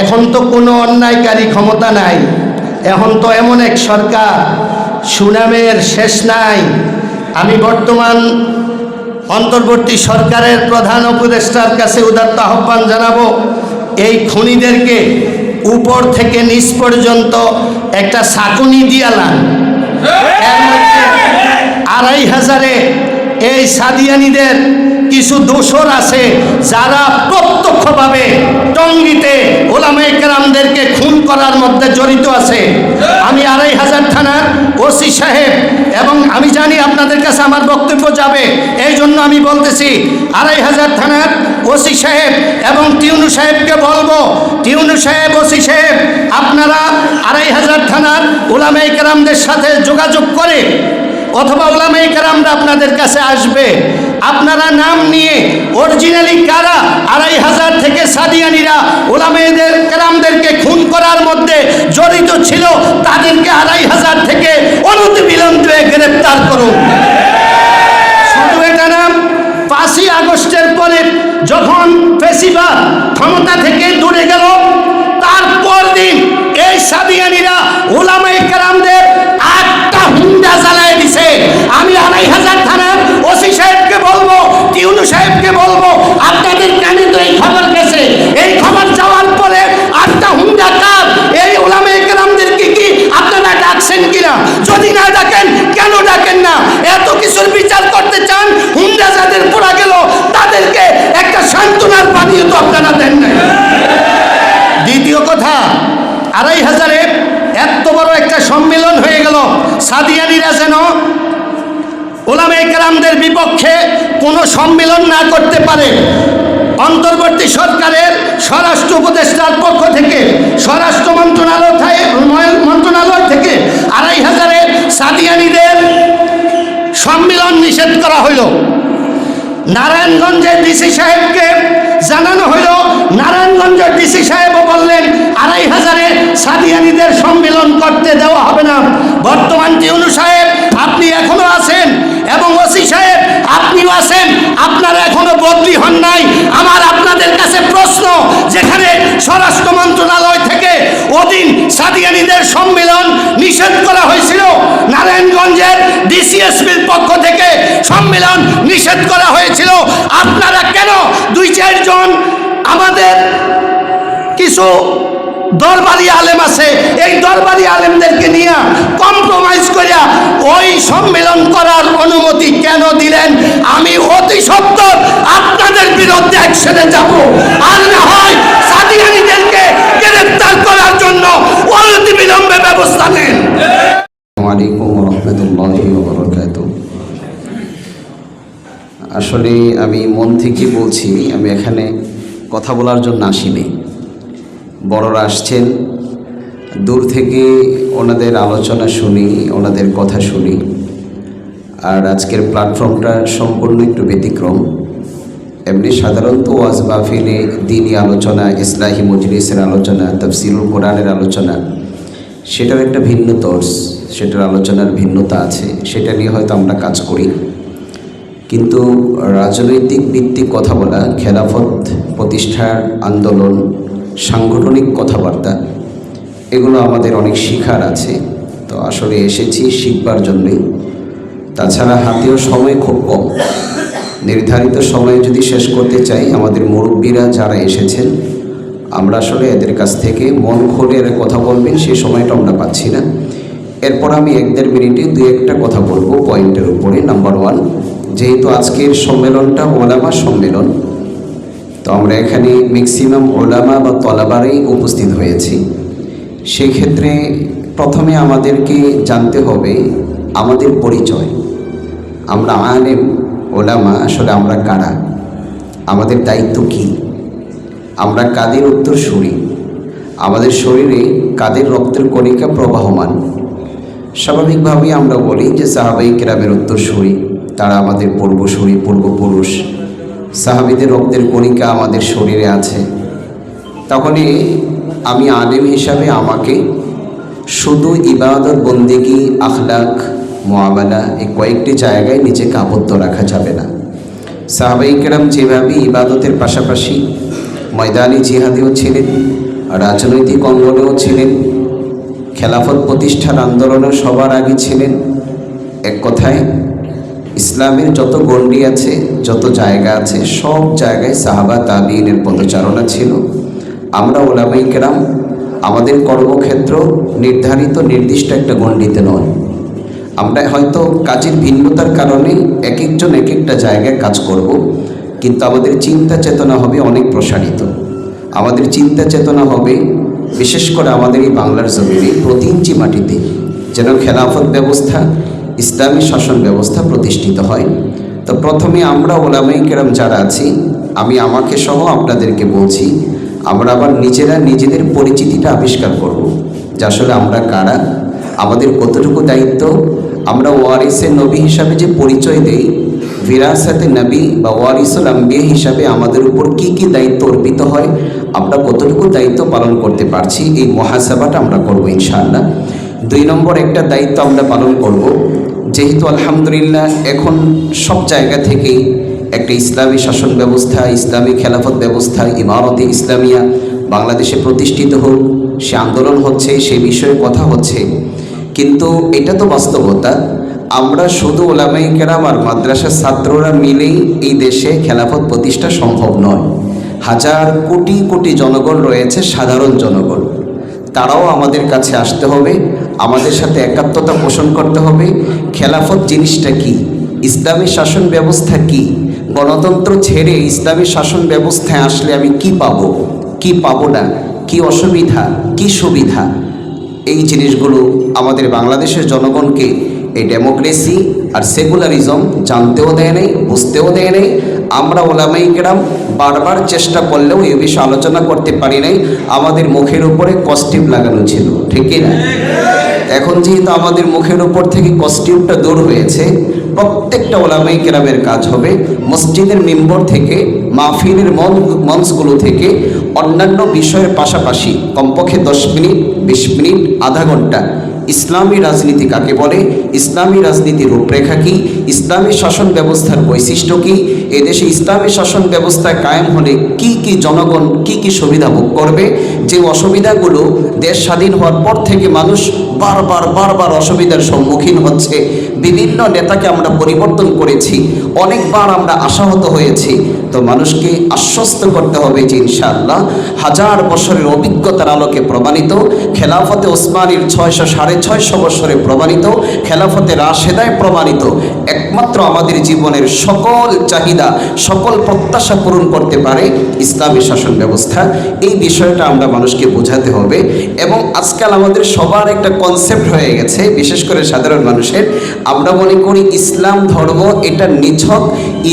এখন তো কোনো অন্যায়কারী ক্ষমতা নাই, এখন তো এমন এক সরকার, সুনামের শেষ নাই। আমি বর্তমান অন্তর্বর্তী সরকারের প্রধান উপদেষ্টার কাছে উদাত্ত আহ্বান জানাবো, এই খুনিদেরকে উপর থেকে নিচ পর্যন্ত একটা ছাঁকুনি দিয়ালান। এর মধ্যে ২৫০০-এ এই সাদিয়ানিদের কিছু দোসর আছে যারা প্রত্যক্ষভাবে টঙ্গীতে ওলামায়ে কেরামদেরকে খুন করার মধ্যে জড়িত আছে। আমি ২৫০০ থানার ওসি সাহেব, এবং আমি জানি আপনাদের কাছে আমার বক্তব্য যাবে, এই জন্য আমি বলতেছি ২৫০০ থানার ওসি সাহেব এবং টিউনু সাহেবকে বলবো, টিউনু সাহেব, ওসি সাহেব, আপনারা ২৫০০ থানার ওলামায়ে কেরামদের সাথে যোগাযোগ করে, অথবা ওলামায়ে কেরামরা আপনাদের কাছে আসবে, আপনারা নাম নিয়ে অরিজিনালি কারা ২৫০০ থেকে সাদিয়ানিরা ওলামায়ে কেরামদেরকে খুন করার মধ্যে জড়িত ছিল তাদেরকে ২৫০০ থেকে অনতিবিলম্বে গ্রেপ্তার করুন। শুধু এটা না, ৫ই আগস্টের পরে যখন ফ্যাসিবাদ ক্ষমতা থেকে দূরে গেল, তারপর দিন এই সাদিয়ানিরা ওলামায়ে কেরামদের ৮টা হুন্ডা জ্বালায় দিছে। আমি ২৫০০ থানার ওসি সাহেবকে বলবো, টিউনু সাহেবকে বলবো, আপনাদের কানে তো এই খবর গেছে, এই খবর যাওয়ার পরে ৮টা হুন্ডা কার, এই ওলামায়ে কেরামদেরকে কি আপনারা ডাকছেন কিনা? যদি না ডাকেন, কেন ডাকেন না? এত কিছুর বিচার করতে চান, হুন্ডা যাদের পড়া গেল তাদেরকে একটা সান্ত্বনার পানীয় তো আপনারা দেন নাই। দ্বিতীয় কথা, ২৫০০-এ এত বড় একটা সম্মেলন হয়ে গেল, সাদিয়ানিরা যেন ওলামায়ে কেরামদের বিপক্ষে কোনো সম্মেলন না করতে পারে। অন্তর্বর্তী সরকারের স্বরাষ্ট্র উপদেষ্টার পক্ষ থেকে, স্বরাষ্ট্র মন্ত্রণালয় থেকে ২৫০০-এ সাদিয়ানিদের সম্মেলন নিষেধ করা হইল। নারায়ণগঞ্জের ডিসি সাহেবকে জানানো হইল, নারায়ণগঞ্জের ডিসি সাহেবও বললেন ২৫০০-এ সাদিয়ানিদের সম্মেলন করতে দেওয়া হবে না। বর্তমান টিউনু সাহেব আপনি এখনো আছেন, এবং ওসি সাহেব আপনিও আছেন, আপনারা এখনো বদলি হন নাই। আমার আপনাদের কাছে প্রশ্ন, যেখানে স্বরাষ্ট্র মন্ত্রণালয় থেকে ওদিন সাদিয়ানিদের সম্মেলন নিষেধ করা হয়েছিল, নারায়ণগঞ্জের ডিসিএসপির পক্ষ থেকে সম্মেলন নিষেধ করা হয়েছিল, আপনারা কেন ২-৪ জন আমাদের কিছু দরবারি আলেম আছে, এই দরবারি আলেমদেরকে নিয়ে কম্প্রোমাইজ করিয়া ওই সম্মেলন করার অনুমতি কেন দিলেন? আমি অতি সত্বর আপনাদের বিরুদ্ধে অ্যাকশনে যাব, আর না হয় সাদিয়ানিদেরকে গ্রেফতার করার জন্য অনতিবিলম্বে ব্যবস্থা নেন। আসসালামু আলাইকুম ওয়া রাহমাতুল্লাহি ওয়া বারাকাতুহু। আসলে আমি মন থেকে বলছি, আমি এখানে কথা বলার জন্য আসিনি। বড়রা আসছেন, দূর থেকে ওনাদের আলোচনা শুনি, ওনাদের কথা শুনি। আর আজকের প্ল্যাটফর্মটা সম্পূর্ণ একটু ব্যতিক্রম। এমনি সাধারণত ওয়াজ মাহফিলে দ্বীনি আলোচনা, ইসলাহি মজলিসের আলোচনা, তাফসিরুল কোরআনের আলোচনা, সেটার একটা ভিন্ন তর্স, সেটার আলোচনার ভিন্নতা আছে, সেটা নিয়ে হয়তো আমরা কাজ করি। কিন্তু রাজনৈতিক ভিত্তিক কথা বলা, খেলাফত প্রতিষ্ঠার আন্দোলন, সাংগঠনিক কথাবার্তা, এগুলো আমাদের অনেক শিখার আছে। তো আসলে এসেছি শিখবার জন্যই। তাছাড়া হাতেও সময় খুব কম, নির্ধারিত সময়ে যদি শেষ করতে চাই, আমাদের মুরব্বীরা যারা এসেছেন, আমরা আসলে এদের কাছ থেকে মন খুলে কথা বলবেন সেই সময়টা আমরা পাচ্ছি না। এরপর আমি ১-১.৫ মিনিটে ২-১টা কথা বলবো পয়েন্টের উপরে। নাম্বার 1, যেহেতু আজকের সম্মেলনটা ওলামা সম্মেলন, তো আমরা এখানে ম্যাক্সিমাম ওলামা বা তলাবারাই উপস্থিত হয়েছি। সেই ক্ষেত্রে প্রথমে আমাদেরকে জানতে হবে আমাদের পরিচয়। আমরা আলেম ওলামা, আসলে আমরা কারা, আমাদের দায়িত্ব কি, আমরা কাদের উত্তরসূরি, আমাদের শরীরে কাদের রক্তের কণিকা প্রবাহমান। স্বাভাবিকভাবেই আমরা বলি যে সাহাবায়ে কেরামের উত্তরসূরি, তারা আমাদের পূর্বসূরি, পূর্বপুরুষ, সাহাবীদের রক্তের কণিকা আমাদের শরীরে আছে। তখনই আমি আলেম হিসাবে আমাকে শুধু ইবাদত, বন্দেগী, আখলাক, মুআমালা, এই কয়েকটি জায়গায় নিজেকে আবদ্ধ রাখা যাবে না। সাহাবায়ে কেরাম যেভাবে ইবাদতের পাশাপাশি ময়দানি জিহাদেও ছিলেন, রাজনৈতিক অঙ্গনেও ছিলেন, খেলাফত প্রতিষ্ঠার আন্দোলনে সবার আগে ছিলেন। এক কথায় ইসলামের যত গণ্ডি আছে, যত জায়গা আছে, সব জায়গায় সাহাবা তাবিঈনের পদচারণা ছিল। আমরা উলামায়ে কেরাম আমাদের কর্মক্ষেত্র নির্ধারিত নির্দিষ্ট একটা গণ্ডিতে নয়। আমরা হয়তো কাজের ভিন্নতার কারণে এক একজন এক একটা জায়গায় কাজ করব, কিন্তু আমাদের চিন্তা চেতনা হবে অনেক প্রসারিত। আমাদের চিন্তা চেতনা হবে বিশেষ করে আমাদের এই বাংলার জমিনে প্রতি ইঞ্চি মাটিতে যেন খেলাফত ব্যবস্থা, ইসলামী শাসন ব্যবস্থা প্রতিষ্ঠিত হয়। তো প্রথমে আমরা উলামায়ে কেরাম যারা আছি, আমি আমাকে সহ আপনাদেরকে বলছি, আমরা আবার নিজেরা নিজেদের পরিচিতিটা আবিষ্কার করব, যে আসলে আমরা কারা, আমাদের কতটুকু দায়িত্ব। আমরা ওয়ারিসে নবী হিসাবে যে পরিচয় দেই, বিরাসাতে নবী বা ওয়ারিসুল আম্বিয়া হিসাবে আমাদের উপর কি কি দায়িত্ব অর্পিত হয়, আমরা কতটুকু দায়িত্ব পালন করতে পারছি, এই মুহাসাবাটা আমরা করব ইনশাআল্লাহ। 2 নম্বর একটা দায়িত্ব আমরা পালন করব, যেহেতু আলহামদুলিল্লাহ এখন সব জায়গা থেকেই একটা ইসলামী শাসন ব্যবস্থা, ইসলামী খেলাফত ব্যবস্থা, ইমারতে ইসলামিয়া বাংলাদেশে প্রতিষ্ঠিত হোক, সে আন্দোলন হচ্ছে, সে বিষয়ে কথা হচ্ছে। কিন্তু এটা তো বাস্তবতা, আমরা শুধু উলামায়ে কেরাম আর মাদ্রাসার ছাত্ররা মিলেই এই দেশে খেলাফত প্রতিষ্ঠা সম্ভব নয়। হাজার কোটি কোটি জনগণ রয়েছে, সাধারণ জনগণ, তারাও আমাদের কাছে আসতে হবে, আমাদের সাথে একাত্মতা পোষণ করতে হবে। খেলাফত জিনিসটা কি, ইসলামী শাসন ব্যবস্থা কি, গণতন্ত্র ছেড়ে ইসলামী শাসন ব্যবস্থায় আসলে আমি কি পাবো, কি পাবো না, কি অসুবিধা, কি সুবিধা, এই জিনিসগুলো আমাদের বাংলাদেশের জনগণকে এই ডেমোক্রেসি আর সেকুলারিজম জানতেও দেয় নাই, বুঝতেও দেয় নাই। আমরা উলামায়ে কেরাম বারবার চেষ্টা করলেও এ বিষয়ে আলোচনা করতে পারি নাই, আমাদের মুখের উপরে কস্টিউম লাগানো ছিল, ঠিক না? এখন যেহেতু আমাদের মুখের উপর থেকে কস্টিউমটা দূর হয়েছে, প্রত্যেকটা উলামায়ে কেরামের কাজ হবে মসজিদের মিম্বর থেকে, মাহফিলের মঞ্চগুলো থেকে, অন্যান্য বিষয়ের পাশাপাশি কমপক্ষে 10 মিনিট, 20 মিনিট, আধা ঘন্টা ইসলামী রাজনীতি কাকে বলে, ইসলামী রাজনীতির রূপরেখা কী, ইসলামী শাসন ব্যবস্থার বৈশিষ্ট্য কী, এদেশে ইসলামী শাসন ব্যবস্থা কায়েম হলে কি কি জনগণ কি কি সুবিধা ভোগ করবে, যে অসুবিধাগুলো দেশ স্বাধীন হওয়ার পর থেকে মানুষ বারবার অসুবিধার সম্মুখীন হচ্ছে। বিভিন্ন নেতাকে আমরা পরিবর্তন করেছি, অনেকবার আমরা আশাহত হয়েছি। তো মানুষকে আশ্বস্ত করতে হবে যে ইনশাআল্লাহ হাজার বছরের অভিজ্ঞতার আলোকে প্রমাণিত, খেলাফতে ওসমানীর 600-650 বছরে প্রমাণিত, খেলাফতে রাশেদায় প্রমাণিত, একমাত্র আমাদের জীবনের সকল চাহিদা, সকল প্রত্যাশা পূরণ করতে পারে ইসলামী শাসন ব্যবস্থা। এই বিষয়টা আমরা মানুষকে বোঝাতে হবে। এবং আজকাল আমাদের সবার একটা কনসেপ্ট হয়ে গেছে, বিশেষ করে সাধারণ মানুষের, আমরা মনে করি ইসলাম ধর্ম এটা নিছক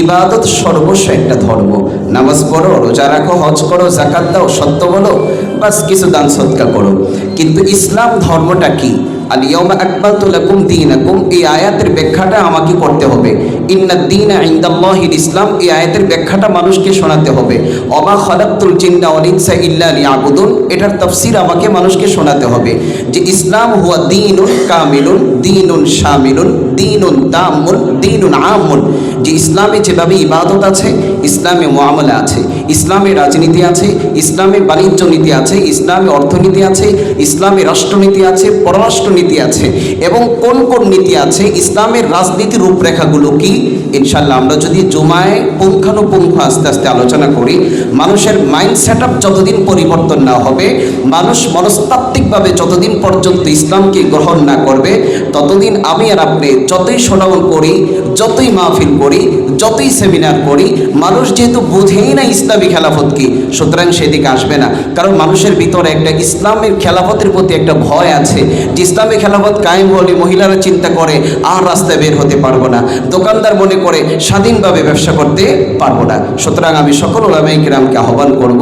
ইবাদত সর্বস্ব একটা ধর্ম। নামাজ পড়ো, রোজা রাখো, হজ করো, যাকাত দাও, সত্য বলো, বাস কিছু দান সদকা করো। কিন্তু ইসলাম ধর্মটা কি? আল ইয়াউমা আকমালতু লাকুম দীনাকুম, এই আয়াতের ব্যাখ্যাটা আমাকে করতে হবে। ইন্নাদ দীনা ইনদাল্লাহিল ইসলাম, এই আয়াতের ব্যাখ্যাটা মানুষকে শোনাতে হবে। ওমা খালাকতুল জিন্না ওয়াল ইনসা ইল্লা লিয়াবুদুন, এটার তাফসীর আমাকে মানুষকে শোনাতে হবে যে ইসলাম হুয়া দীনুন কামিলুন, দীনুন শামিলুন, দীনুন তাম্মুন, দীনুন আমুন। যে ইসলামে যেভাবে ইবাদত আছে, ইসলামে মুআমালা আছে, ইসলামে রাজনীতি আছে, ইসলামে বাণিজ্য নীতি আছে, ইসলামে অর্থনীতি আছে, ইসলামে রাষ্ট্রনীতি আছে, পররাষ্ট্রনীতি আছে, এবং কোন কোন নীতি আছে, ইসলামের রাজনীতির রূপরেখাগুলো কি, ইনশাআল্লাহ আমরা যদি জুমায় পুঙ্খানুপুঙ্খ আস্তে আস্তে আলোচনা করি, মানুষের মাইন্ড সেট আপ যতদিন পরিবর্তন না হবে, মানুষ মনস্তাত্ত্বিকভাবে যতদিন পর্যন্ত ইসলামকে গ্রহণ না করবে, ততদিন আমি আর আপনি যতই শোনাও করি, যতই মাহফিল করি, যতই সেমিনার করি, মানুষ যেহেতু বুঝেই না ইসলামী খেলাফত কি, সুতরাং সেদিকে আসবে না। কারণ মানুষের ভিতরে একটা ইসলামের খেলাফতের প্রতি একটা ভয় আছে যে ইসলামী খেলাফত কায়েম হলে মহিলারা চিন্তা করে আর রাস্তায় বের হতে পারবো না, দোকানদার মনে করে স্বাধীনভাবে ব্যবসা করতে পারবো না। সুতরাং আমি সকল উলামায়ে কেরামকে আহ্বান করব,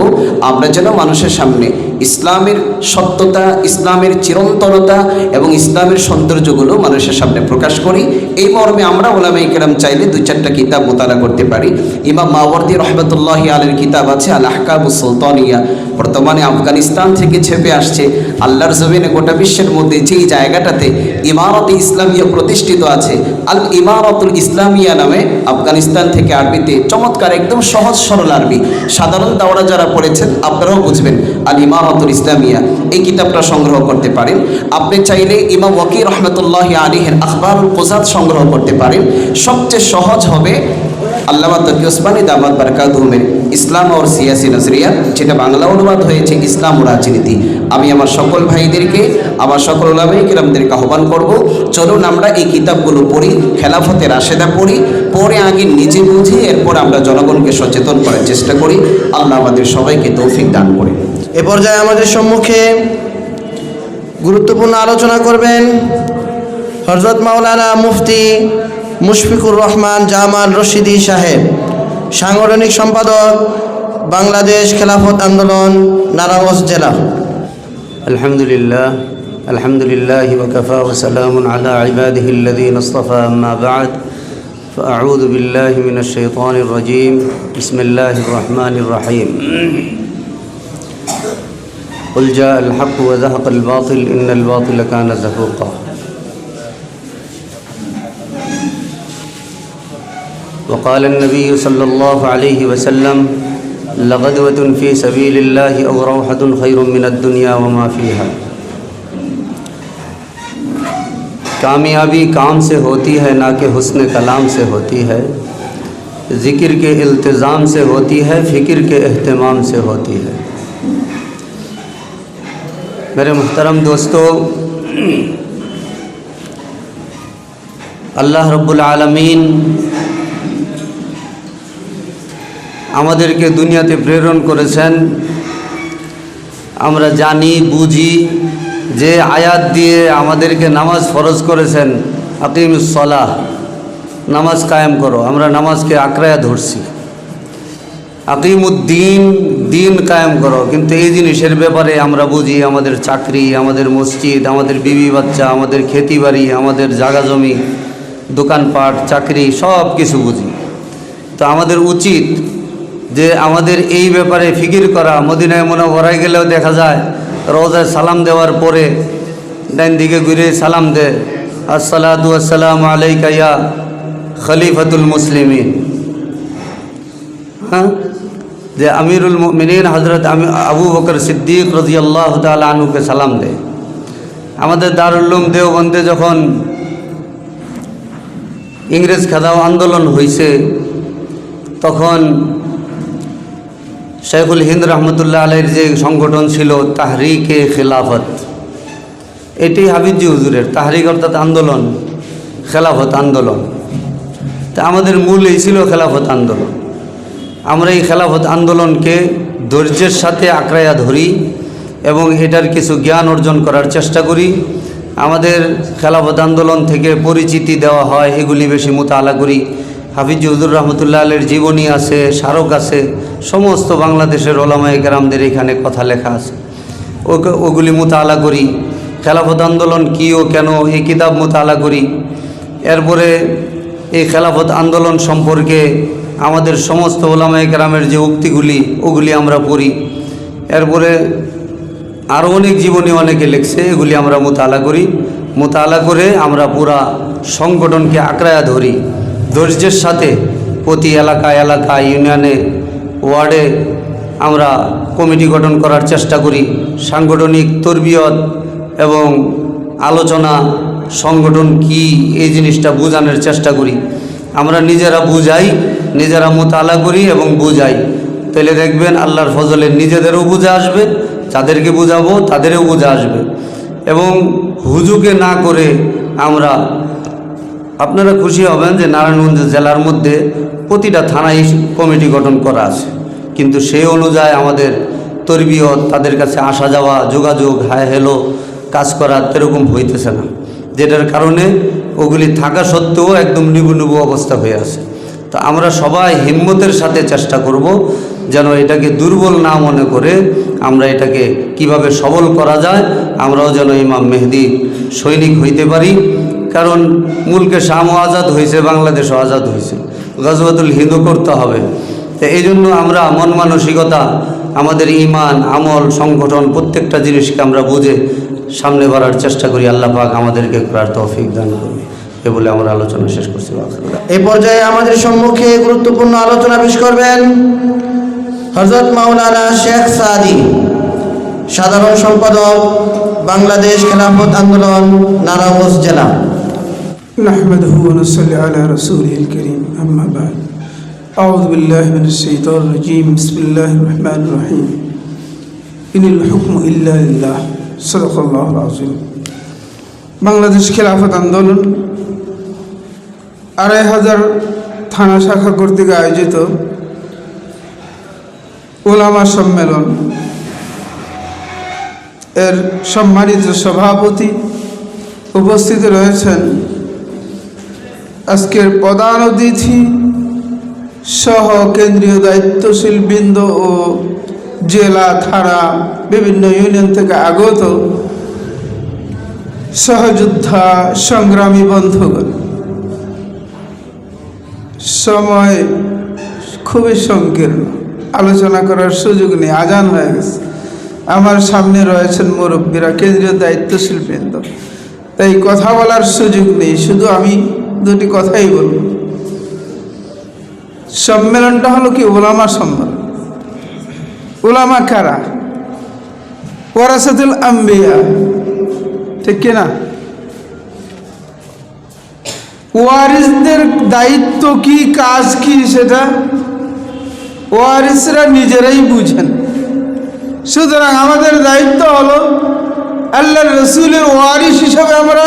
আমরা যেন মানুষের সামনে ইসলামের সত্যতা, ইসলামের চিরন্তনতা এবং ইসলামের সৌন্দর্যগুলো মানুষের সামনে প্রকাশ করি। এই মর্মে আমরা উলামায়ে কেরাম চাইলে 2-4টা কিতাব মোতালা করতে পারি। ইমাম মাওয়ারদি রহমতুল্লাহি আলাইহির কিতাব আছে আল আহকামুস সুলতানিয়া বর্তমানে আফগানিস্তান থেকে ছেপে আসছে আল্লাহর জমিনে গোটা বিশ্বের মধ্যে যেই জায়গাটাতে ইমারতে ইসলামিয়া প্রতিষ্ঠিত আছে, আল ইমারতুল ইসলামিয়া নামে, আফগানিস্তান থেকে আরবিতে চমৎকার একদম সহজ সরল আরবি, সাধারণ দাওরা যারা পড়েছেন আপনারাও বুঝবেন, আল ইমারতুল ইসলামিয়া এই কিতাবটা সংগ্রহ করতে পারেন। আপনি চাইলে ইমাম ওয়াকি রহমতুল্লাহি আলাইহির আখবারুল কুযাত সংগ্রহ করতে পারেন। সবচেয়ে সহজ হবে আল্লামা তকি ওসমানী দামাত বারকাতুহুমের ইসলাম और সিয়াসি নজরিয়া, যেটা বাংলা অনুবাদ হয়েছে ইসলাম ও রাজনীতি। আমি আমার সকল ভাইদেরকে, আমার সকল উলামায়ে কিরামদেরকে আহ্বান করব, চলুন আমরা এই কিতাবগুলো পড়ি, খেলাফতে রাশেদা পড়ি, পরে আগে নিজে বুঝি, এরপর আমরা জনগণকে সচেতন করার চেষ্টা করি। আল্লাহ আমাদের সবাইকে তৌফিক দান করে। এ পর্যায়ে আমাদের সম্মুখে গুরুত্বপূর্ণ আলোচনা করবেন হযরত মাওলানা মুফতি মুশফিকুর রহমান জামাল রশিদি সাহেব, সাংগঠনিক সম্পাদক, বাংলাদেশ খেলাফত আন্দোলন, নারায়ণগঞ্জ জেলা। আলহামদুলিল্লাহ ওয়াকাফা ওয়া সালামুন আলা ইবাদিহিল্লাযীনা ইসতাফা, আম্মা বা'দ, ফাআউযু বিল্লাহি মিনাশ শাইতানির রাজীম, বিসমিল্লাহির রহমানির রহিম। কুল জাআল হাক্কু ওয়া যাহাকাল বাতিল, ইন্নাল বাতিলা কানা যাহুকা। وقال النبي صلى الله عليه وسلم لغدوة في سبيل الله أو روحة خير من الدنيا وما فيها। कामयाबी काम से होती है ना कि हुस्न कलाम से होती है, ज़िक्र के इल्तिज़ाम से होती है, फ़िक्र के एहतमाम से होती है। मेरे मुहतरम दोस्तों, अल्लाह रब्बुल आलमीन আমাদেরকে দুনিয়াতে প্রেরণ করেছেন। আমরা জানি বুঝি যে আয়াত দিয়ে আমাদেরকে নামাজ ফরজ করেছেন, আকিমুস সালাহ, নামাজ কায়েম করো। আমরা নামাজকে আঁকড়ায়া ধরছি, আকিমুদ্দিন, দিন কায়েম করো। কিন্তু এই জিনিসের ব্যাপারে আমরা বুঝি আমাদের চাকরি, আমাদের মসজিদ, আমাদের বিবি বাচ্চা, আমাদের খেতিবাড়ি, আমাদের জাগা জমি, দোকানপাট, চাকরি, সব কিছু বুঝি। তো আমাদের উচিত যে আমাদের এই ব্যাপারে ফিকির করা। মদিনায় মুনাওয়ারায় গেলেও দেখা যায় রওজায় সালাম দেওয়ার পরে ডান দিকে ঘুরে সালাম দেয়, আসসালাতু ওয়াসসালামু আলাইকা ইয়া খলিফাতুল মুসলিমিন। হ্যাঁ, যে আমিরুল মুমিনিন হযরত আবু বকর সিদ্দিক রাদিয়াল্লাহু তাআলা আনহুকে সালাম দেয়। আমাদের দারুল উলুম দেওবন্দে যখন ইংরেজ খেদাও আন্দোলন হয়েছে, তখন শেখুল হিন্দ রহমতুল্লাহ আলাইহির যে সংগঠন ছিল তাহরিকে খেলাফত, এটি হাফিজি হুজুরের তাহরিক অর্থাৎ আন্দোলন, খেলাফত আন্দোলন। তা আমাদের মূল এই ছিল খেলাফত আন্দোলন। আমরা এই খেলাফত আন্দোলনকে ধৈর্যের সাথে আঁকড়াইয়া ধরি এবং এটার কিছু জ্ঞান অর্জন করার চেষ্টা করি। আমাদের খেলাফত আন্দোলন থেকে পরিচিতি দেওয়া হয়, এগুলি বেশি মুতাআলা করি। হাফিজ হুজুর রহমতুল্লাহ আলাইহির জীবনী আছে, স্মারক আছে, সমস্ত বাংলাদেশের ওলামায়ে কেরামদের এখানে কথা লেখা আছে, ওগুলি মুতাআলা করি। খেলাফত আন্দোলন কী ও কেন এই কিতাব মুতাআলা করি। এরপরে এই খেলাফত আন্দোলন সম্পর্কে আমাদের সমস্ত ওলামায়ে কেরামের যে উক্তিগুলি, ওগুলি আমরা পড়ি। এরপরে আরও অনেক জীবনী অনেকে লিখছে, এগুলি আমরা মুতাআলা করি। মুতাআলা করে আমরা পুরা সংগঠনকে আঁকড়ায়া ধরি, ধৈর্যের সাথে প্রতি এলাকায়, ইউনিয়নে, ওয়ার্ডে আমরা কমিটি গঠন করার চেষ্টা করি। সাংগঠনিক তরবিয়ত এবং আলোচনা, সংগঠন কি, এই জিনিসটা বোঝানোর চেষ্টা করি। আমরা নিজেরা বুঝাই, নিজেরা মুতাআলা করি এবং বুঝাই। তাহলে দেখবেন আল্লাহর ফজলে নিজেদেরও বুঝে আসবে, যাদেরকে বুঝাবো তাদেরও বুঝে আসবে। এবং হুজুকে না করে আমরা, আপনারা খুশি হবেন যে নারায়ণগঞ্জ জেলার মধ্যে প্রতিটা থানায় কমিটি গঠন করা আছে, কিন্তু সেই অনুযায়ী আমাদের তরবিয়ত, তাদের কাছে আসা যাওয়া, যোগাযোগ, হায় হেলো কাজ করা এরকম হইতেছে না, যেটার কারণে ওগুলি থাকা সত্ত্বেও একদম নিবু অবস্থা হয়ে আছে। তো আমরা সবাই হিম্মতের সাথে চেষ্টা করব যেন এটাকে দুর্বল না মনে করে আমরা এটাকে কিভাবে সবল করা যায়, আমরাও যেন ইমাম মেহেদী সৈনিক হইতে পারি। কারণ মুলকে শামও আজাদ হয়েছে, বাংলাদেশও আজাদ হয়েছে, গজওয়াতুল হিন্দু করতে হবে। তো এই জন্য আমরা মন মানসিকতা আমাদের ঈমান, আমল, সংগঠন প্রত্যেকটা জিনিসকে আমরা বুঝে সামনে বাড়ার চেষ্টা করি। আল্লাহ পাক আমাদেরকে করার তৌফিক দান করবে। এ বলে আমরা আলোচনা শেষ করছি। এই পর্যায়ে আমাদের সম্মুখে গুরুত্বপূর্ণ আলোচনা পেশ করবেন হযরত মাওলানা শেখ সাদি, সাধারণ সম্পাদক, বাংলাদেশ খেলাফত আন্দোলন, নারায়ণগঞ্জ জেলা। نحمده ونصلي على رسوله الكريم أما بعد أعوذ بالله من الشيطان الرجيم بسم الله الرحمن الرحيم إن الحكم إلا لله صدق الله العظيم। বাংলাদেশ খেলাফত আন্দোলন ২৫০০ থানা শাখা কর্তৃক আয়োজিত ওলামা সম্মেলন এর সম্মানিত সভাপতি উপস্থিত রয়েছেন, আজকের প্রধান অতিথি সহ কেন্দ্রীয় দায়িত্বশীল বৃন্দ ও জেলা, থানা, বিভিন্ন ইউনিয়ন থেকে আগত সহযোদ্ধা, সংগ্রামী বন্ধুগণ, সময় খুবই সংকীর্ণ, আলোচনা করার সুযোগ নেই, আজান হয়ে গেছে। আমার সামনে রয়েছেন মুরব্বীরা, কেন্দ্রীয় দায়িত্বশীল বৃন্দ, তাই কথা বলার সুযোগ নেই, শুধু আমি দুটি কথাই বলব। সম্মেলনটা হলো কি? ওলামা সম্মেলন। ওলামা কারা? ওয়ারাসাতুল আম্বিয়া, ঠিক কিনা? ওয়ারিসদের দায়িত্ব কি, কাজ কি, সেটা ওয়ারিসরা নিজেরাই বুঝেন। সুতরাং আমাদের দায়িত্ব হলো আল্লাহর রসুলের ওয়ারিস হিসাবে আমরা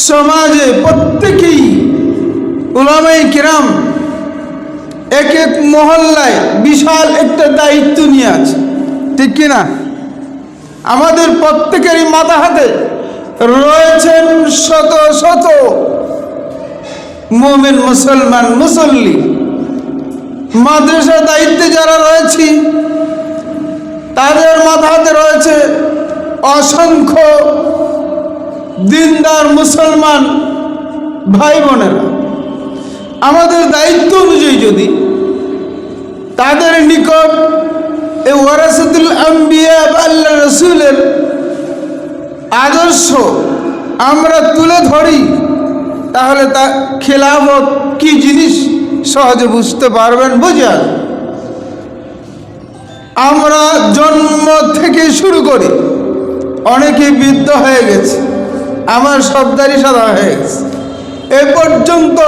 সমাজে প্রত্যেকেই উলামায়ে কিরাম এক এক মহল্লায় বিশাল একটা দায়িত্ব নিয়ে আছে, ঠিক কিনা? আমাদের প্রত্যেকেরই মাথা হাতে রয়েছেন শত শত মুমিন মুসলমান মুসল্লি। মাদ্রাসার দায়িত্বে যারা রয়েছি তাদের মাথা হাতে রয়েছে অসংখ্য দিনদার মুসলমান ভাই বোনেরা। আমাদের দায়িত্ব অনুযায়ী যদি তাদের নিকট এই ওয়ারাসাতুল আম্বিয়া আল্লাহ রসুলের আদর্শ আমরা তুলে ধরি, তাহলে তা খেলাফত কি জিনিস সহজে বুঝতে পারবেন, বুঝে। আমরা জন্ম থেকে শুরু করি, অনেকে বৃদ্ধ হয়ে গেছে, আমার সর্দারি সাদা হয়ে গেছে, এ পর্যন্ত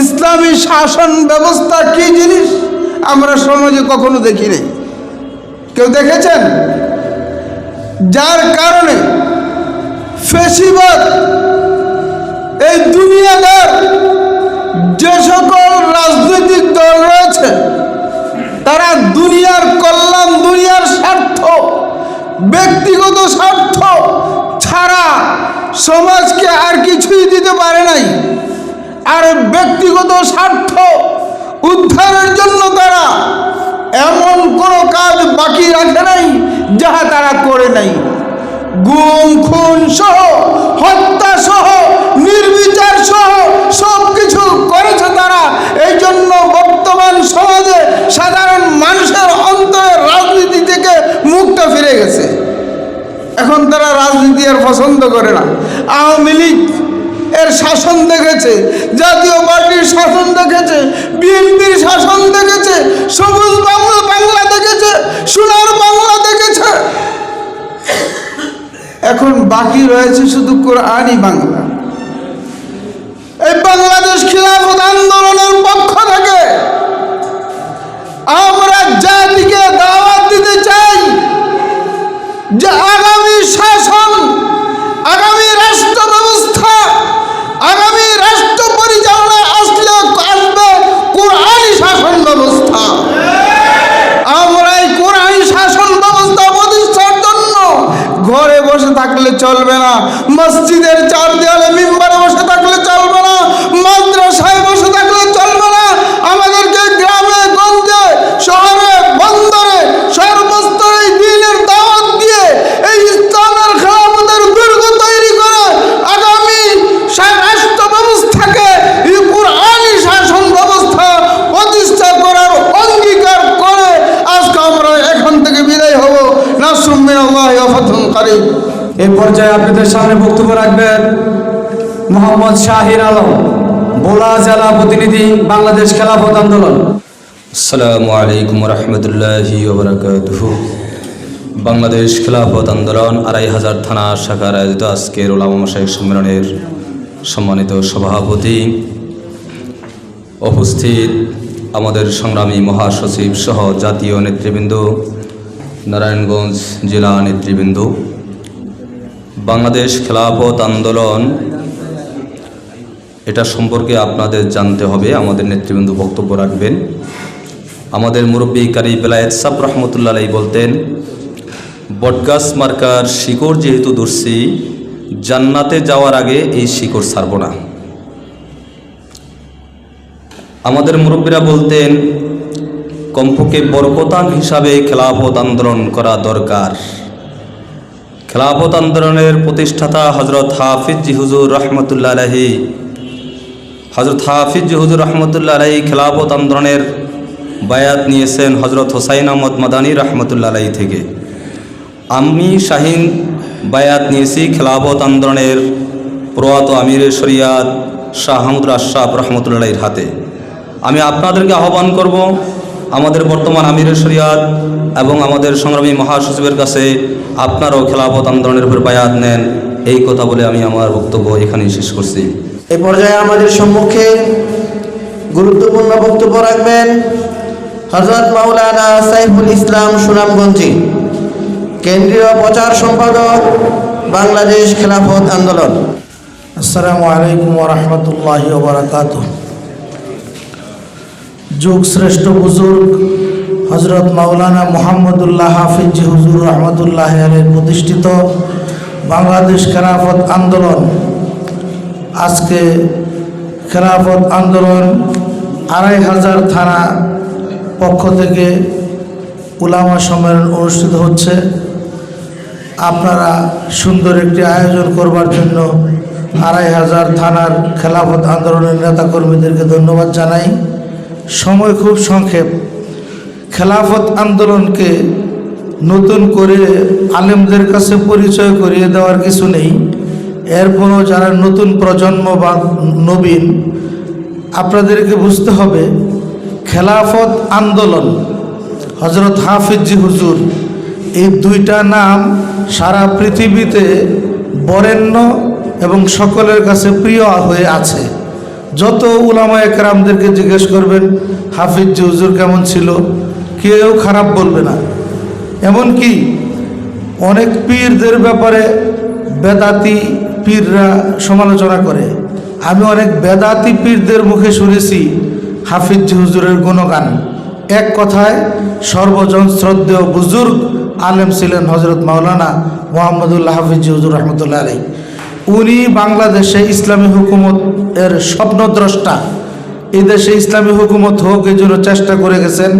ইসলামী শাসন ব্যবস্থা কি জিনিস আমরা সমাজে কখনো দেখি নাই। কেউ দেখেছেন? যার কারণে ফ্যাসিবাদ এই দুনিয়াদার যে সকল রাজনৈতিক দল রয়েছে তারা দুনিয়ার কল্যাণ, দুনিয়ার স্বার্থ, ব্যক্তিগত স্বার্থ ছাড়া সমাজকে আর কিছুই দিতে পারে নাই। আর ব্যক্তিগত স্বার্থ উদ্ধারের জন্য তারা এমন কোনো কাজ বাকি রাখে নাই যাহা তারা করে নাই। গুম, খুন সহ, হত্যা সহ, নির্বিচার সহ সব কিছু করেছে তারা। এই জন্য বর্তমান সমাজে সাধারণ মানুষের অন্তরে রাজনীতি থেকে মুখটা ফিরে গেছে। এখন তারা রাজনীতি আর পছন্দ করে না। আওয়ামী লীগ এর শাসন দেখেছে, জাতীয় পার্টির শাসন দেখেছে, বিএনপির শাসন দেখেছে, সবুজ বাংলা দেখেছে, সোনার বাংলা দেখেছে। এখন বাকি রয়েছে শুধু কোরআনই বাংলা। এই বাংলাদেশ খিলাফত আন্দোলনের পক্ষ থেকে আমরা জাতিকে দাওয়াত দিতে চাই যে আগামী শাসন, আগামী রাষ্ট্র ব্যবস্থা, আগামী রাষ্ট্র পরিচালনা আসবে কোরআনী শাসন ব্যবস্থা। আমরা এই কোরআনী শাসন ব্যবস্থা প্রতিষ্ঠার জন্য ঘরে বসে থাকলে চলবে না, মসজিদের চার দেয়ালে মিম্বারে বসে থাকলে চলবে না, মাদ্রাসায় বসে থাকলে চলবে না। আমাদেরকে গ্রামে গঞ্জে, শহরে, বন্দরে, সর্বস্তরে দ্বীনের দাওয়াত দিয়ে এই ইসলামের খেলাফতের দুর্গ তৈরি করে আগামী রাষ্ট্র ব্যবস্থাকে কোরআনী শাসন ব্যবস্থা প্রতিষ্ঠা করার অঙ্গীকার করে আজকে আমরা মিনাল্লাহি ওয়া ফাতহুন কারীব। এই পর্যায়ে আপনাদের সামনে বক্তব্য রাখবেন মোহাম্মদ শাহিন আলম, ভোলা জেলা প্রতিনিধি, বাংলাদেশ খেলাফত আন্দোলন। আসসালামু আলাইকুম রহমতুল্লাহি ওবরাকাতুহু। বাংলাদেশ খেলাফত আন্দোলন ২৫০০ থানা শাখার আয়োজিত আজকের উলামা মাশায়েখ সম্মেলনের সম্মানিত সভাপতি, উপস্থিত আমাদের সংগ্রামী মহাসচিব সহ জাতীয় নেতৃবৃন্দ, নারায়ণগঞ্জ জেলা নেতৃবৃন্দ, বাংলাদেশ খেলাফত আন্দোলন এটা সম্পর্কে আপনাদের জানতে হবে। আমাদের নেতৃবৃন্দ বক্তব্য রাখবেন। আমাদের মুরব্বী কারি বেলায়েত সাহেব রহমতুল্লাহ আলাইহি বলতেন, বটগাছ মার্কার শিকড় যেহেতু ধরছি, জান্নাতে যাওয়ার আগে এই শিকড় ছাড়ব না। আমাদের মুরব্বীরা বলতেন, কমপক্ষে বরকতান হিসাবে খেলাফত আন্দোলন করা দরকার। খেলাফত আন্দোলনের প্রতিষ্ঠাতা হজরত হাফিজ জি হুজুর রহমতুল্লাহ আলাইহি, হজরত হাফিজ জি হুজুর রহমতুল্লাহ আলাইহি খেলাফত আন্দোলনের বায়াত নিয়েছেন হজরত হোসাইন আহমদ মাদানী রহমতুল্লাহ আলাইহি থেকে। আমি শাহিন বায়াত নিয়েছি খেলাফত আন্দোলনের প্রয়াত আমিরে শরিয়াত শাহ আহমদুল আশরাফ রহমতুল্লাহ আলাইহির হাতে। আমি আপনাদেরকে আহ্বান করব, আমাদের বর্তমান আমিরে শরিয়াত এবং আমাদের সংগ্রামী মহাসচিবের কাছে আপনারাও খেলাফত আন্দোলনের উপর বায়াত নেন। এই কথা বলে আমি আমার বক্তব্য এখানেই শেষ করছি। এই পর্যায়ে আমাদের সম্মুখে গুরুত্বপূর্ণ বক্তব্য রাখবেন হযরত মাওলানা সাইফুল ইসলাম সুনামগঞ্জি, কেন্দ্রীয় প্রচার সম্পাদক, বাংলাদেশ খেলাফত আন্দোলন। আসসালামু আলাইকুম ওয়া রাহমাতুল্লাহি ওয়া বারাকাতুহু। যুগ শ্রেষ্ঠ বুজুর্গ হযরত মাওলানা মুহাম্মদুল্লাহ হাফিজ জি হুজুর রহমতুল্লাহ আলাইহি প্রতিষ্ঠিত বাংলাদেশ খেলাফত আন্দোলন, আজকে খেলাফত আন্দোলন ২৫০০ থানা পক্ষ থেকে উলামা সম্মেলন অনুষ্ঠিত হচ্ছে। আপনারা সুন্দর একটি আয়োজন করবার জন্য ২৫০০ থানার খেলাফত আন্দোলনের নেতাকর্মীদেরকে ধন্যবাদ জানাই। সময় খুব সংক্ষেপ। খেলাফত আন্দোলনকে নতুন করে আলেমদের কাছে পরিচয় করিয়ে দেওয়ার কিছু নেই। এরপরও যারা নতুন প্রজন্ম বা নবীন, আপনাদেরকে বুঝতে হবে খেলাফত আন্দোলন, হজরত হাফিজ জি হুজুর, এই দুইটা নাম সারা পৃথিবীতে বরেণ্য এবং সকলের কাছে প্রিয় হয়ে আছে। যত উলামা একরামদেরকে জিজ্ঞেস করবেন হাফিজ জি হুজুর কেমন ছিল, কেউ খারাপ বলবে না। এমনকি অনেক পীরদের ব্যাপারে বেদাতি পীররা সমালোচনা করে। আমি অনেক বেদাতি পীরদের মুখে শুনেছি হাফিজ জি হুজুরের গুণগান। এক কথায় সর্বজন শ্রদ্ধেয় বুজুর্গ আলেম ছিলেন হজরত মাওলানা মুহাম্মদুল্লাহ হাফিজ জি হুজুর রহমতুল্লাহ আলাইহি। উনি বাংলাদেশে ইসলামী হুকুমতের স্বপ্নদ্রষ্টা। এই দেশে ইসলামী হুকুমত হোক এই জন্য চেষ্টা করে গেছেন,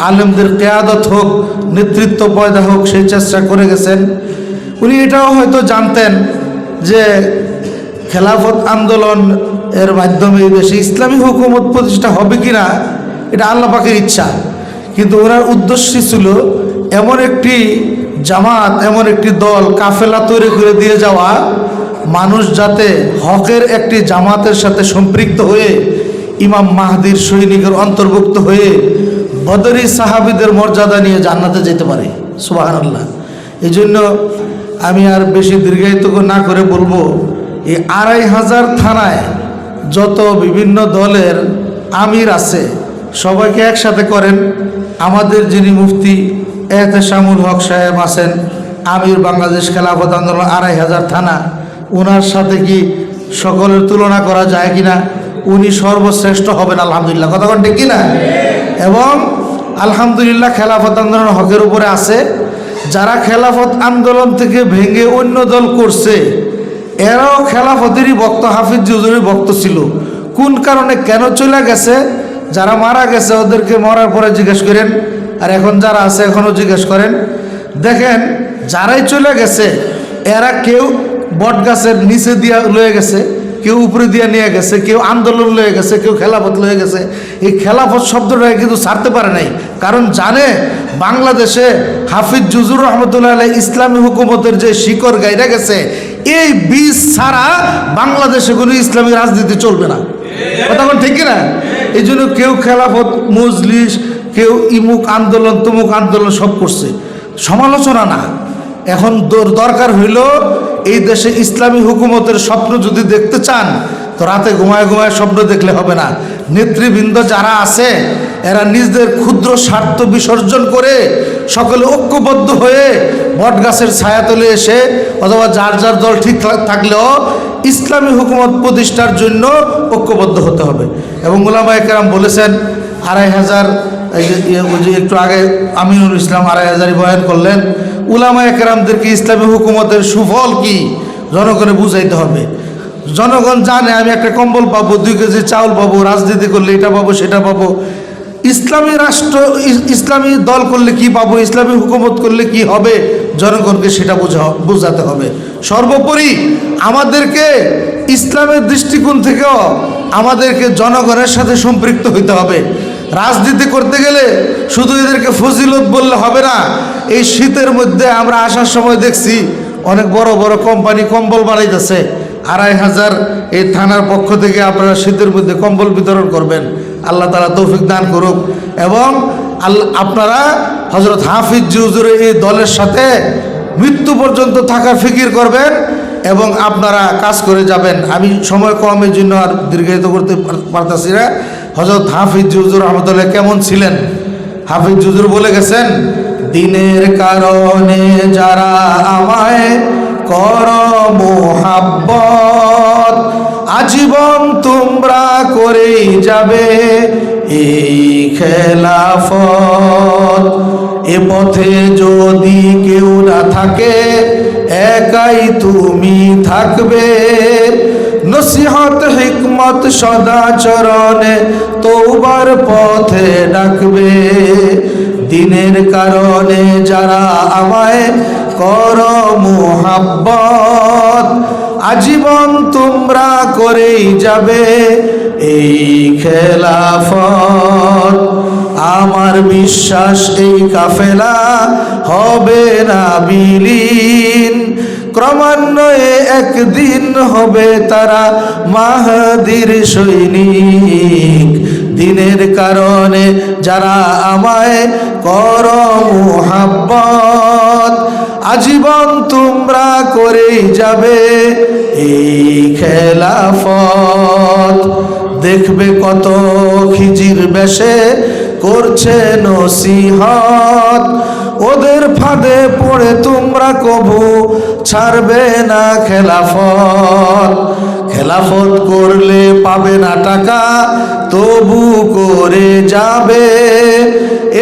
আলেমদের কিয়াদত হোক, নেতৃত্ব পয়দা হোক, সেই চেষ্টা করে গেছেন। উনি এটাও হয়তো জানতেন যে খেলাফত আন্দোলন এর মাধ্যমে এই দেশে ইসলামী হুকুমত প্রতিষ্ঠা হবে কিনা এটা আল্লাহ পাকের ইচ্ছা, কিন্তু ওনার উদ্দেশ্য ছিল এমন একটি জামাত, এমন একটি দল, কাফেলা তৈরি করে দিয়ে যাওয়া, মানুষ যাতে হকের একটি জামাতের সাথে সম্পৃক্ত হয়ে ইমাম মাহদির সৈনিকের অন্তর্ভুক্ত হয়ে বদরি সাহাবীদের মর্যাদা নিয়ে জান্নাতে যেতে পারে। সুবহানাল্লাহ। এই জন্য আমি আর বেশি দীর্ঘায়িত না করে বলবো, এই ২৫০০ থানায় যত বিভিন্ন দলের আমির আছে সবাইকে একসাথে করেন। আমাদের যিনি মুফতি এহতেশামুল হক সাহেব আছেন, আমির বাংলাদেশ খেলাফত আন্দোলন ২৫০০ থানা, ওনার সাথে কি সকলের তুলনা করা যায় কিনা? উনি সর্বশ্রেষ্ঠ হবেন আলহামদুলিল্লাহ। কথা ঠিক কিনা? এবং আলহামদুলিল্লাহ খেলাফত আন্দোলন হকের উপরে আছে। যারা খেলাফত আন্দোলন থেকে ভেঙে অন্য দল করছে এরাও খেলাফতেরই ভক্ত, হাফিজ জি হুজুরের ভক্ত ছিল। কোন কারণে কেন চলে গেছে, যারা মারা গেছে ওদেরকে মরার পরে জিজ্ঞেস করেন, আর এখন যারা আছে এখনও জিজ্ঞেস করেন। দেখেন যারাই চলে গেছে এরা কেউ বট গাছের নিচে দিয়া লয়ে গেছে, কেউ উপরে দিয়ে নিয়ে গেছে, কেউ আন্দোলন লয়ে গেছে, কেউ খেলাফত লয়ে গেছে। এই খেলাফত শব্দটা কিন্তু ছাড়তে পারে নাই, কারণ জানে বাংলাদেশে হাফিজ জুজুর রহমতুল্লাহ আলাইহি ইসলামী হুকুমতের যে শিকড় গাইরা গেছে, এই বীজ ছাড়া বাংলাদেশে কোনো ইসলামী রাজনীতি চলবে না। কথা বল ঠিক না? এই জন্য কেউ খেলাফত মজলিস, কেউ ইমুক আন্দোলন তুমুক আন্দোলন সব করছে, সমালোচনা না। এখন দরকার হইল এই দেশে ইসলামী হুকুমতের স্বপ্ন যদি দেখতে চান তো রাতে ঘুমায় ঘুমায় স্বপ্ন দেখলে হবে না। নেতৃবৃন্দ যারা আছে এরা নিজেদের ক্ষুদ্র স্বার্থ বিসর্জন করে সকলে ঐক্যবদ্ধ হয়ে বট গাছের ছায়াতলে এসে অথবা যার যার দল ঠিক থাকলেও ইসলামী হুকুমত প্রতিষ্ঠার জন্য ঐক্যবদ্ধ হতে হবে। এবং উলামায়ে কেরাম বলেছেন ২৫০০, একটু আগে আমিনুল ইসলাম ২৫০০ বয়ান করলেন। উলামায়ে কেরামদেরকে ইসলামী হুকুমতের সুফল কি জনগণে বুঝাইতে হবে। জনগণ জানে আমি একটা কম্বল পাবো, 2 কেজি চাউল পাবো, রাজনীতি করলে এটা পাবো সেটা পাবো। ইসলামী রাষ্ট্র, ইসলামী দল করলে কি পাবো, ইসলামী হুকুমত করলে কি হবে, জনগণকে সেটা বোঝাতে হবে। সর্বোপরি আমাদেরকে ইসলামের দৃষ্টিকোণ থেকেও আমাদেরকে জনগণের সাথে সম্পৃক্ত হইতে হবে। রাজনীতি করতে গেলে শুধু এদেরকে ফজিলত বললে হবে না। এই শীতের মধ্যে আমরা আসার সময় দেখছি অনেক বড় বড় কোম্পানি কম্বল বানাইতেছে। ২৫০০ এই থানার পক্ষ থেকে আপনারা শীতের মধ্যে কম্বল বিতরণ করবেন। আল্লাহ তাআলা তৌফিক দান করুক। এবং আপনারা হযরত হাফিজ হুজুরের এই দলের সাথে মৃত্যু পর্যন্ত থাকার ফিকির করবেন এবং আপনারা কাজ করে যাবেন। আমি সময় কমের জন্য আর দীর্ঘায়িত করতে পারতেছি না। হযরত হাফিজ হুজুর রহমতুল্লাহ কেমন ছিলেন? হাফিজ হুজুর বলে গেছেন, দিনের কারণে যারা আমায় কর মোহাব্বত, আজীবন তোমরা করেই যাবে এই খেলাফত। এ পথে যদি কেউ না থাকে, একাই তুমি থাকবে। নসিহত হিকমত সদাচরণে তওবার পথে ডাকবে। দিনের কারণে যারা আমায় কর মোহাব্বত, আজীবন তোমরা করেই যাবে এই খেলাফত। আমার বিশ্বাস এই কাফেলা হবে না বিলীন, ক্রমান্বয়ে একদিন হবে তারা মাহদির সৈনিক। দিনের কারণে যারা আমায় কর মুহাব্বত, আজীবন তোমরা করেই যাবে এই খেলাফত। দেখবে কত খিজির বেশে করছে নসিহত, ওদের ফাঁদে পড়ে তোমরা কবু ছাড়বে না খেলাফত। খেলাফত করলে পাবে না টাকা, তবু করে যাবে।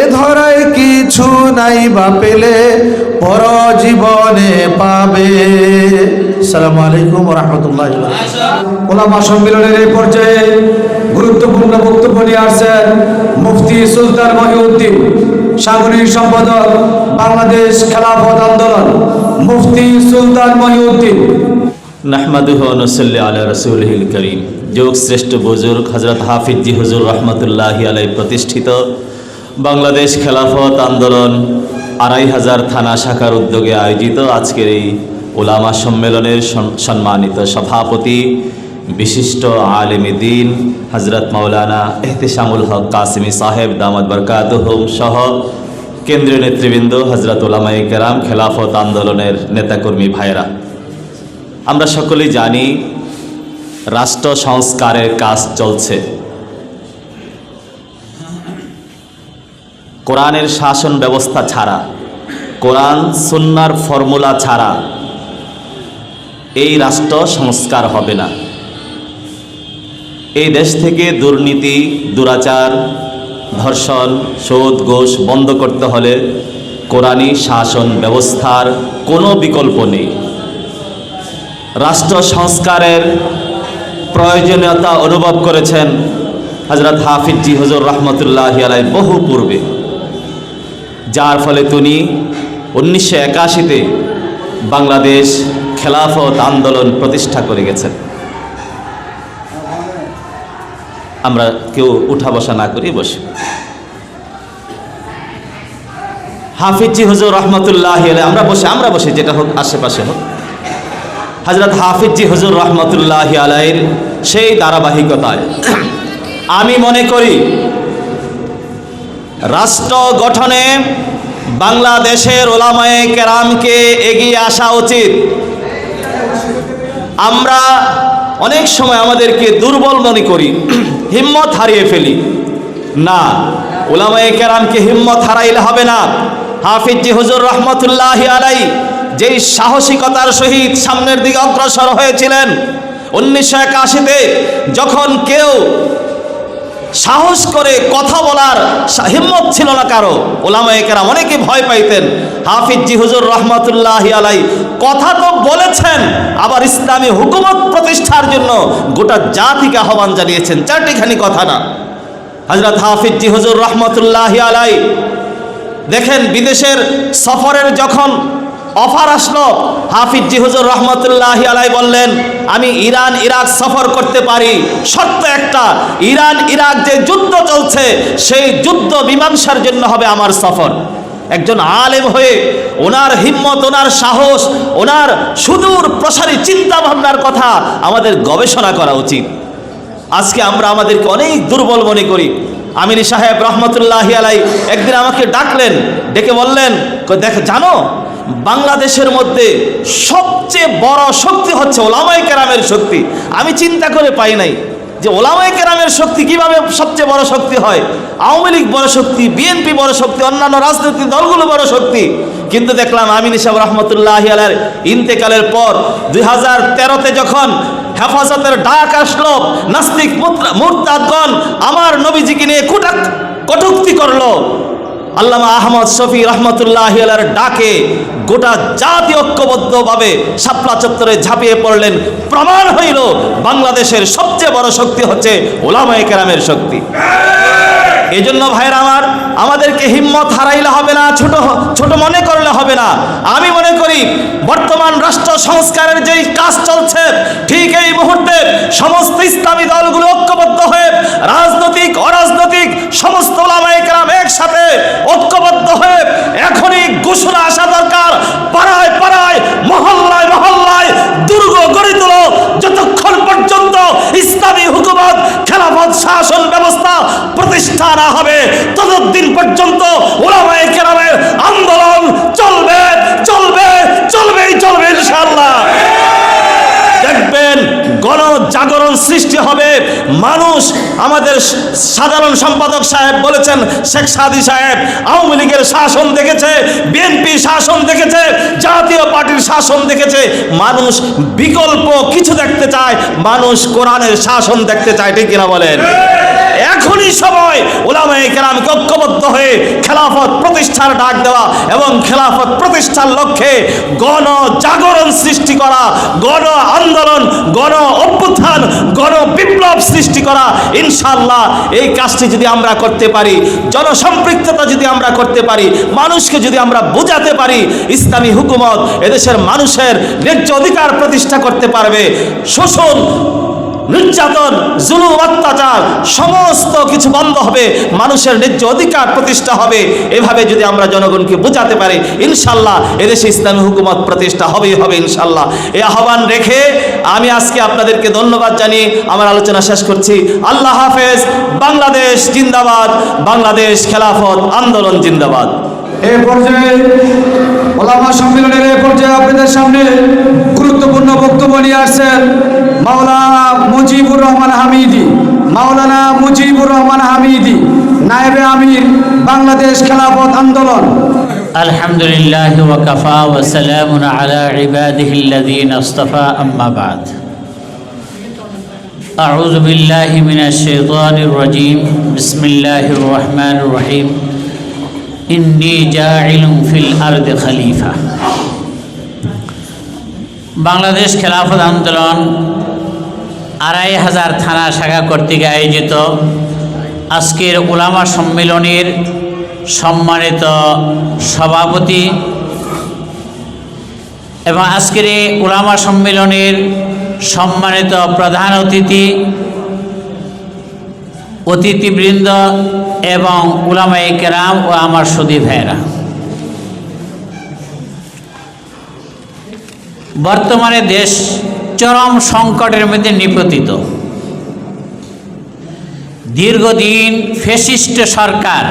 এ ধরায় কিছু নাই বা পেলে পরজীবনে পাবে। আসসালামু আলাইকুম ওয়া রাহমাতুল্লাহি ওয়া বারাকাতুহু। ওলামা সম্মেলনের এই পর্যায়ে গুরুত্বপূর্ণ বক্তব্য নিয়ে আসছেন মুফতি সুলতান মহিউদ্দিন, সাংগঠনিক সম্পাদক বাংলাদেশ খেলাফত আন্দোলন, মুফতি সুলতান মহিউদ্দিন। নাহমাদুহু ওয়া নুসাল্লি আলা রাসূলিল কারীম। যুগ শ্রেষ্ঠ বুজুর্গ হযরত হাফিজ জি হুজুর রহমতুল্লাহি আলাইহি প্রতিষ্ঠিত বাংলাদেশ খেলাফত আন্দোলন ২৫০০ থানা শাখার উদ্যোগে আয়োজিত আজকের এই উলামা সম্মেলনের সম্মানিত সভাপতি বিশিষ্ট আলেমে দ্বীন হযরত মাওলানা ইহতিসামুল হক কাসিমি সাহেব দামাত বরকাতুহুম সহ কেন্দ্রীয় নেতৃবৃন্দ, হযরত উলামায়ে কেরাম, খেলাফত আন্দোলনের নেতাকর্মী ভাইয়েরা, আমরা সকলেই জানি রাষ্ট্র সংস্কারের কাজ চলছে। কোরআনের শাসন ব্যবস্থা ছাড়া, কোরআন সুন্নাহর ফর্মুলা ছাড়া এই রাষ্ট্র সংস্কার হবে না। এই দেশ থেকে দুর্নীতি, দুরাচার, ধর্ষণ, সুদ, ঘুষ বন্ধ করতে হলে কোরআনী শাসন ব্যবস্থার কোনো বিকল্প নেই। রাষ্ট্র সংস্কারের প্রয়োজনীয়তা অনুভব করেছেন হযরত হাফিজ জি হুজুর রহমতুল্লাহি আলাইহি বহু পূর্বে, যার ফলে তিনি ১৯৮১-তে বাংলাদেশ খেলাফত আন্দোলন প্রতিষ্ঠা করে গেছেন। আমরা কেউ উঠা বসা না করি, বসি। হাফিজি হুজুর রহমতুল্লাহ আলাইহি, আমরা বসে যেটা হোক, আশেপাশে হোক। হযরত হাফিজি হুজুর রহমতুল্লাহ আলাইহির সেই ধারাবাহিকতায় আমি মনে করি রাষ্ট্র গঠনে বাংলাদেশের ওলামায়ে কেরামকে এগিয়ে আসা উচিত। আমরা অনেক সময় আমাদেরকে দুর্বল মনে করি, হিম্মত হারিয়ে ফেলি। না, ওলামায়ে কেরামকে হিম্মত হারাইলে হবে না। হাফিজি হুজুর রহমতুল্লাহ আলাইহি যেই সাহসিকতার সহিত সামনের দিকে অগ্রসর হয়েছিলেন 1981-তে, যখন কেউ সাহস করে কথা বলার হিম্মত ছিল না কারো, ওলামায়ে কেরাম অনেকে ভয় পাইতেন। হাফিজি হুজুর রহমতুল্লাহ আলাইহি কথা তো বলেছেন, আবার ইসলামী হুকুমত প্রতিষ্ঠার জন্য গোটা জাতিকে আহ্বান জানিয়েছেন। চারটিখানি কথা না। হযরত হাফিজি হুজুর রহমতুল্লাহ আলাইহি দেখেন, বিদেশের সফরের যখন অফার আসলো, হাফিজি হুজুর রহমতুল্লাহ আলাইহি বললেন, আমি ইরান ইরাক সফর করতে পারি, শর্ত একটা, ইরান ইরাক যে যুদ্ধ চলছে সেই যুদ্ধ মীমাংসার জন্য হবে আমার সফর। একজন আলেম হয়ে ওনার হিম্মত, ওনার সাহস, ওনার সুদূর প্রসারী চিন্তা ভাবনার কথা আমাদের গবেষণা করা উচিত। আজকে আমরা আমাদেরকে অনেক দুর্বল মনে করি। আমিনী সাহেব রহমতুল্লাহ আলাইহি একদিন আমাকে ডাকলেন, ডেকে বললেন, দেখো জানো বাংলাদেশের মধ্যে সবচেয়ে বড় শক্তি হচ্ছে ওলামায়ে কেরামের শক্তি। আমি চিন্তা করে পাই নাই যে ওলামায়ে কেরামের শক্তি কিভাবে সবচেয়ে বড় শক্তি হয়। আওয়ামী লীগ বড় শক্তি, বিএনপি বড় শক্তি, অন্যান্য রাজনৈতিক দলগুলো বড় শক্তি। কিন্তু দেখলাম আমিনী সাহেব রহমতুল্লাহ আলাইহির ইন্তেকালের পর 2013-তে যখন হেফাজতের ডাক আসলো, নাস্তিক মুরতাদগণ আমার নবীজিকে নিয়ে কটূক্তি করলো, আল্লামা আহমদ শফি রহমতুল্লাহ আলাইহির ডাকে গোটা জাতি ঐক্যবদ্ধভাবে শাপলা চত্বরে ঝাঁপিয়ে পড়লেন। প্রমাণ হইল বাংলাদেশের সবচেয়ে বড় শক্তি হচ্ছে ওলামায়ে কেরামের শক্তি। এই জন্য ভাইরা আমার, আমাদেরকে হিম্মত হারাইলে হবে না, ছোট মনে করলে হবে না। আমি মনে করি বর্তমান রাষ্ট্র সংস্কারের যেই কাজ চলছে, ঠিক এই মুহূর্তে সমস্ত ইসলামী দলগুলো ঐক্যবদ্ধ হয়ে, রাজনৈতিক অরাজনৈতিক সমস্ত ওলামায়ে কেরাম একসাথে ঐক্যবদ্ধ হয়ে এখনই ঘোষণা আসা দরকার, পাড়ায় পাড়ায়, মহল্লায় মহল্লায় দুর্গ গড়ে তোলো, যতক্ষণ পর্যন্ত ইসলামী হুকুমত, খেলাফত শাসন ব্যবস্থা প্রতিষ্ঠা না হবে ততদিন পর্যন্ত ওলামায়ে কেরামের আন্দোলন চলবে চলবে চলবেই চলবে ইনশাআল্লাহ। দেখবেন গণজাগরণ সৃষ্টি হবে। মানুষ, আমাদের সাধারণ সম্পাদক সাহেব বলেছেন, শেখ সাদি সাহেব আওয়ামী লীগের শাসন দেখেছে, বিএনপি শাসন দেখেছে, জাতীয় পার্টির শাসন দেখেছে। মানুষ বিকল্প কিছু দেখতে চায়, মানুষ কোরআনের শাসন দেখতে চায়, ঠিক কিনা বলেন? এখনই সময় ওলামায়ে কেরামকে ঐক্যবদ্ধ হয়ে খেলাফত প্রতিষ্ঠার ডাক দেওয়া এবং খেলাফত প্রতিষ্ঠার লক্ষ্যে গণজাগরণ সৃষ্টি করা, গণ আন্দোলন, গণ অভ্যুত্থান, গণ বিপ্লব সৃষ্টি করা। ইনশাআল্লাহ এই কাজটি যদি আমরা করতে পারি, জনসম্পৃক্ততা যদি আমরা করতে পারি, মানুষকে যদি আমরা বোঝাতে পারি, ইসলামী হুকুমত এদেশের মানুষের ন্যায্য অধিকার প্রতিষ্ঠা করতে পারবে। শোষণ, নির্যাতন, জুলুম, অত্যাচার সমস্ত কিছু বন্ধ হবে, মানুষের ন্যায্য অধিকার প্রতিষ্ঠা হবে। এভাবে যদি আমরা জনগণকে বোঝাতে পারি, ইনশাল্লাহ এদেশে ইসলামী হুকুমত প্রতিষ্ঠা হবেই হবে ইনশাল্লাহ। এই আহ্বান রেখে আমি আজকে আপনাদেরকে ধন্যবাদ জানিয়ে আমার আলোচনা শেষ করছি। আল্লাহ হাফেজ। বাংলাদেশ জিন্দাবাদ, বাংলাদেশ খেলাফত আন্দোলন জিন্দাবাদ। এই পর্যায়ে ওলামা সম্মেলনের এই পর্যায়ে আপনাদের সামনে গুরুত্বপূর্ণ বক্তব্য নিয়ে আসছেন মাওলানা মুজিবুর রহমান হামিদি। মাওলানা মুজিবুর রহমান হামিদি, নায়েবে আমির, বাংলাদেশ খেলাফত আন্দোলন। আলহামদুলিল্লাহ ওয়া কাফা ওয়া সালামুন আলা ইবাদিহিল্লাযীনা ইসতাফা, আম্মা বা'দ। আউযু বিল্লাহি মিনাশ শাইতানির রাজীম। বিসমিল্লাহির রহমানির রহিম। ইন্নী জাইলুন ফিল আরদি খলিফা। বাংলাদেশ খেলাফত আন্দোলন ২৫০০ থানা শাখা কর্তৃক আয়োজিত আজকের উলামা সম্মেলনের সম্মানিত সভাপতি এবং আজকের এই উলামা সম্মেলনের সম্মানিত প্রধান অতিথি অতিথিবৃন্দ এবং উলামায়ে কেরাম ও আমার সুধী ভাইয়েরা, বর্তমানে দেশ চরম সংকটের মধ্যে নিপতিত। দীর্ঘদিন ফ্যাসিস্ট সরকার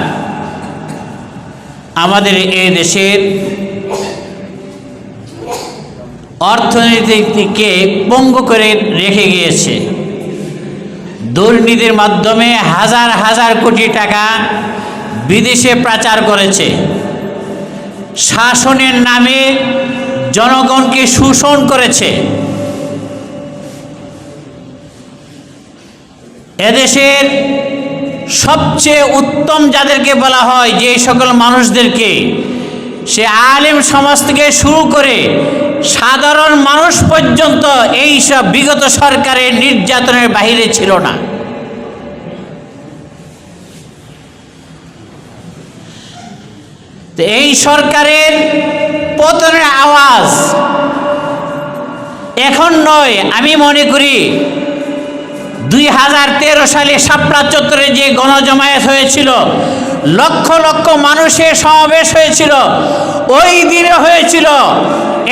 আমাদের এই দেশের অর্থনীতিকে পঙ্গু করে রেখে গিয়েছে। দুর্নীতির মাধ্যমে হাজার হাজার কোটি টাকা বিদেশে পাচার করেছে। শাসনের নামে জনগণকে শোষণ করেছে। এদেশের সবচেয়ে উত্তম যাদেরকে বলা হয়, যে সকল মানুষদেরকে, সে আলেম সমাজ থেকে শুরু করে সাধারণ মানুষ পর্যন্ত এই সব বিগত সরকারের নির্যাতনের বাহিরে ছিল না। তো এই সরকারের পতনের আওয়াজ এখন নয়, আমি মনে করি 2013 সালে শাপলা চত্বরে যে গণজমায়েত হয়েছিল, লক্ষ লক্ষ মানুষের সমাবেশ হয়েছিল, ওই দিনে হয়েছিল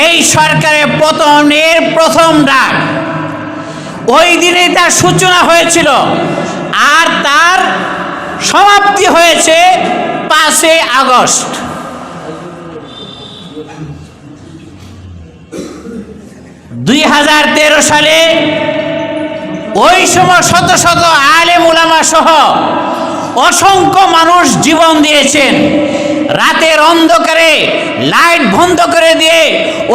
এই সরকারের পতনের প্রথম ডাক। ওই দিনে তার সূচনা হয়েছিল, আর তার সমাপ্তি হয়েছে 5 আগস্ট। সালে ওই সময় শত শত আলেম উলামা সহ অসংখ্য মানুষ জীবন দিয়েছেন। রাতের অন্ধকারে লাইট বন্ধ করে দিয়ে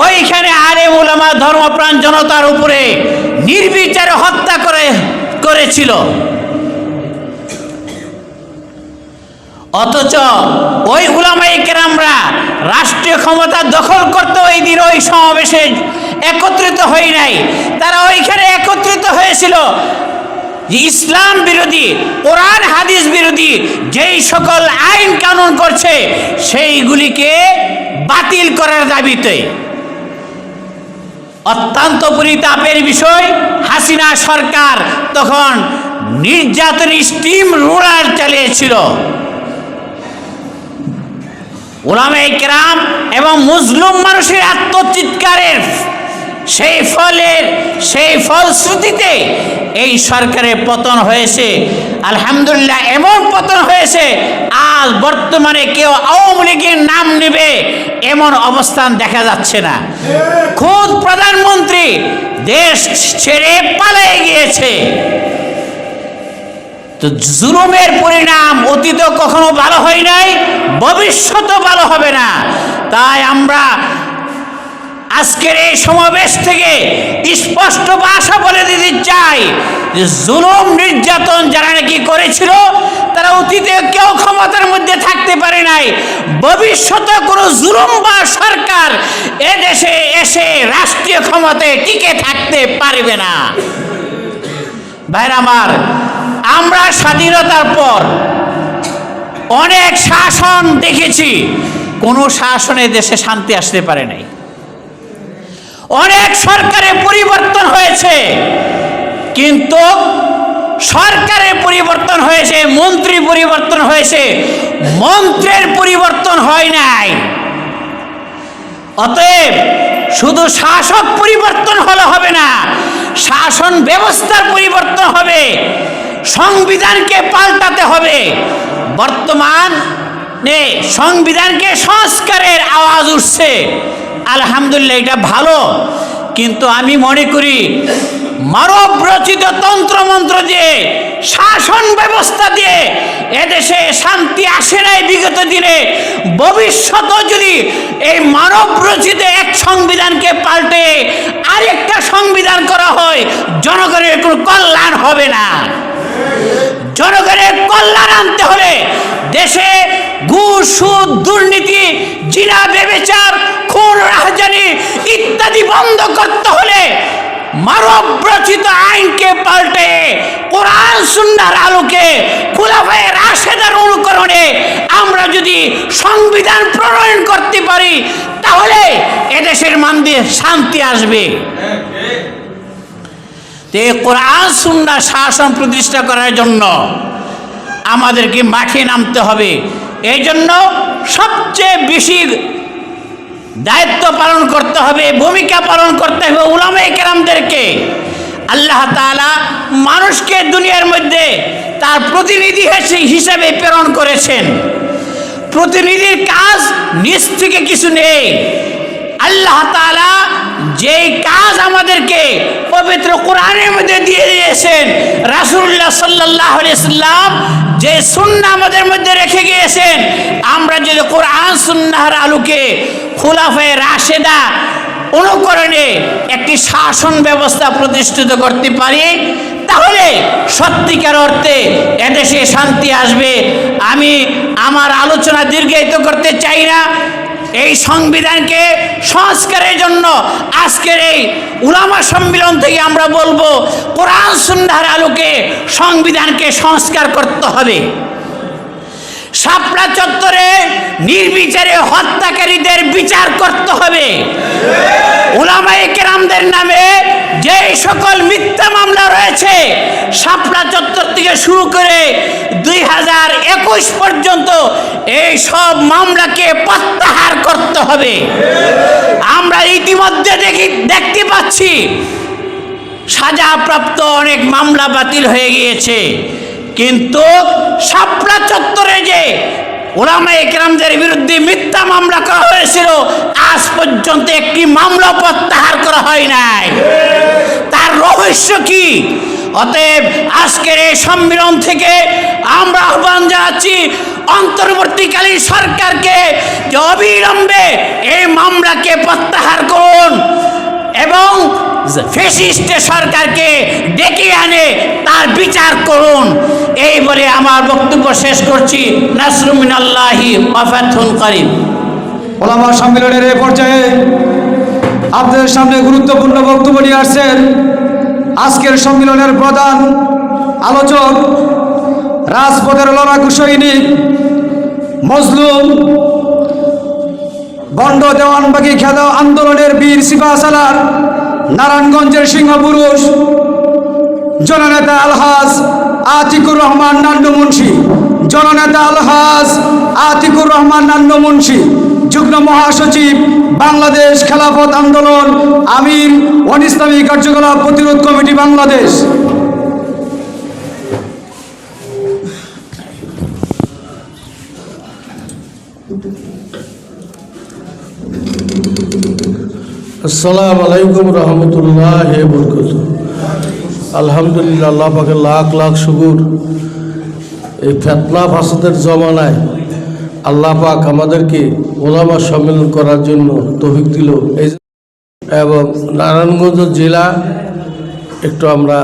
ওইখানে আলেম উলামা ধর্মপ্রাণ জনতার উপরে নির্বিচারে হত্যা করেছিল। অথচ ওই উলামায়ে কেরামরা রাষ্ট্রীয় ক্ষমতা দখল করতে ওই দিন ওই সমাবেশে একত্রিত হয় নাই। তারা ওইখানে একত্রিত হয়েছিল যে ইসলাম বিরোধী, কোরআন হাদিস বিরোধী যেই সকল আইন কানুন করছে সেইগুলিকে বাতিল করার দাবিতে। অত্যন্ত পরিতাপের বিষয়, হাসিনা সরকার তখন নির্যাতন স্টিম রোলার চালিয়েছিল। উলামায়ে কেরাম এবং মুসলিম মানুষের আত্মচিৎকারের সেই ফলশ্রুতিতে এই সরকারের পতন হয়েছে। আলহামদুলিল্লাহ, এমন পতন হয়েছে আজ বর্তমানে কেউ আওয়ামী লীগের নাম নেবে এমন অবস্থান দেখা যাচ্ছে না। খোদ প্রধানমন্ত্রী দেশ ছেড়ে পালিয়ে গিয়েছে। তো জুলুমের পরিণাম অতীত কখনো ভালো হয় নাই, ভবিষ্যতেও ভালো হবে না। তাই আমরা আজকের এই সমাবেশ থেকে স্পষ্ট ভাষা বলে দিতে চাই যে জুলুম নির্যাতন যারা নাকি করেছিল তারা অতীতে কেউ ক্ষমতার মধ্যে থাকতে পারে নাই, ভবিষ্যতে কোনো জুলুম বা সরকার এদেশে এসে রাষ্ট্রীয় ক্ষমতায় টিকে থাকতে পারবে না। ভাইরা আমার, আমরা স্বাধীনতার পর অনেক শাসন দেখেছি, কোনো শাসনে দেশে শান্তি আসতে পারে নাই। অনেক সরকারের পরিবর্তন হয়েছে, কিন্তু সরকারের পরিবর্তন হয়েছে, মন্ত্রী পরিবর্তন হয়েছে, মন্ত্রের পরিবর্তন হয় নাই। অতএব শুধু শাসক পরিবর্তন হলে হবে না, শাসন ব্যবস্থার পরিবর্তন হবে, সংবিধানকে পাল্টাতে হবে। বর্তমানে সংবিধানকে সংস্কারের আওয়াজ উঠছে, আলহামদুলিল্লাহ, এটা ভালো। কিন্তু আমি মনে করি মানব রচিত তন্ত্রমন্ত্র দিয়ে, শাসন ব্যবস্থা দিয়ে এদেশে শান্তি আসে নাই বিগত দিনে। ভবিষ্যতে যদি এই মানব রচিত এক সংবিধানকে পাল্টে আরেকটা সংবিধান করা হয়, জনগণের কোনো কল্যাণ হবে না। জনগণের কল্যাণ আনতে হলে দেশে ঘুষ, সুদ, দুর্নীতি, জিনা, ব্যভিচার, খুন, রাহাজানি ইত্যাদি বন্ধ করতে হলে মানব রচিত আইনকে পাল্টে কোরআন সুন্নাহর আলোকে খুলাফায়ে রাশেদার অনুকরণে আমরা যদি সংবিধান প্রণয়ন করতে পারি, তাহলে এদেশের মধ্যে শান্তি আসবে। কোরআন সুন্নাহ শাসন প্রতিষ্ঠা করার জন্য আমাদেরকে মাঠে নামতে হবে। এই জন্য সবচেয়ে বেশি দায়িত্ব পালন করতে হবে, ভূমিকা পালন করতে হবে উলামায়ে কেরামদেরকে। আল্লাহ তাআলা মানুষকে দুনিয়ার মধ্যে তার প্রতিনিধি হিসেবে প্রেরণ করেছেন। প্রতিনিধির কাজ নিজ থেকে কিছু নেই। আল্লাহ তাআলা যেই কাজ আমাদেরকে পবিত্র কোরআনের মধ্যে দিয়ে দিয়েছেন, রাসূলুল্লাহ সাল্লাল্লাহু আলাইহি সাল্লাম যে সুন্নাহ আমাদের মধ্যে রেখে গিয়েছেন, আমরা যদি কোরআন সুন্নাহর আলোকে খুলাফায়ে রাশেদা অনুকরণে একটি শাসন ব্যবস্থা প্রতিষ্ঠিত করতে পারি, তাহলে সত্যিকার অর্থে এদেশে শান্তি আসবে। আমি আমার আলোচনা দীর্ঘায়িত করতে চাই না। এই সংবিধানকে সংস্কারের জন্য আজকের এই উলামা সম্মেলন থেকে আমরা বলবো, কোরআন সুন্নাহর আলোকে সংবিধানকে সংস্কার করতে হবে। শাপলা চত্বরে নির্বিচারে হত্যাকারীদের বিচার করতে হবে। উলামায়ে কেরামদের নামে যে সকল মিথ্যা মামলা রয়েছে, শাপলা চত্বর থেকে শুরু করে 2021 পর্যন্ত এই সব মামলাকে প্রত্যাহার করতে হবে। আমরা ইতিমধ্যে দেখতে পাচ্ছি সাজাপ্রাপ্ত অনেক মামলা বাতিল হয়ে গিয়েছে, কিন্তু শাপলা চত্বরে যে উলামায়ে কেরামদের বিরুদ্ধে মিথ্যা মামলা করা হয়েছিল, আজ পর্যন্ত একটি মামলা প্রত্যাহার করা হয় নাই। তার রহস্য কি? অতএব আজকের এই সম্মেলন থেকে আমরা আহ্বান জানাচ্ছি অন্তর্বর্তীকালীন সরকারকে যে অবিলম্বে এই মামলাকে প্রত্যাহার করুন এবং ফ্যাসিস্ট সরকারকে ডেকে আনে তার বিচার করুন। এই বলে আমার বক্তব্য শেষ করছি। নাসরুম মিনাল্লাহি ওয়া ফাতহুন করিম। ওলামা সম্মেলনের এই পর্যায়ে আপনাদের সামনে গুরুত্বপূর্ণ বক্তব্য নিয়ে আসছেন আজকের সম্মেলনের প্রধান আলোচক, রাজপথের লড়াকু সৈনিক, মজলুম বন্ড দেওয়ানবাগি খেদা আন্দোলনের বীর সিপাহসালার, নারায়ণগঞ্জের সিংহপুরুষ, জননেতা আলহাজ আতিকুর রহমান নান্নু মুন্সি, জননেতা আলহাজ আতিকুর রহমান নান্নু মুন্সি, যুগ্ম মহাসচিব, বাংলাদেশ খেলাফত আন্দোলন, আমির অনিসলামী কার্যকলাপ প্রতিরোধ কমিটি বাংলাদেশ। আসসালামু আলাইকুম রহমতুল্লাহ বরকত। আলহামদুলিল্লাহ, আল্লাহ পাকের লাখ লাখ শুকুর। এই ফিতনা ফাসাদের জমানায় আল্লাহ পাক আমাদেরকে ওলামা সম্মেলন করার জন্য তৌফিক দিল। এবং নারায়ণগঞ্জ জেলা একটু আমরা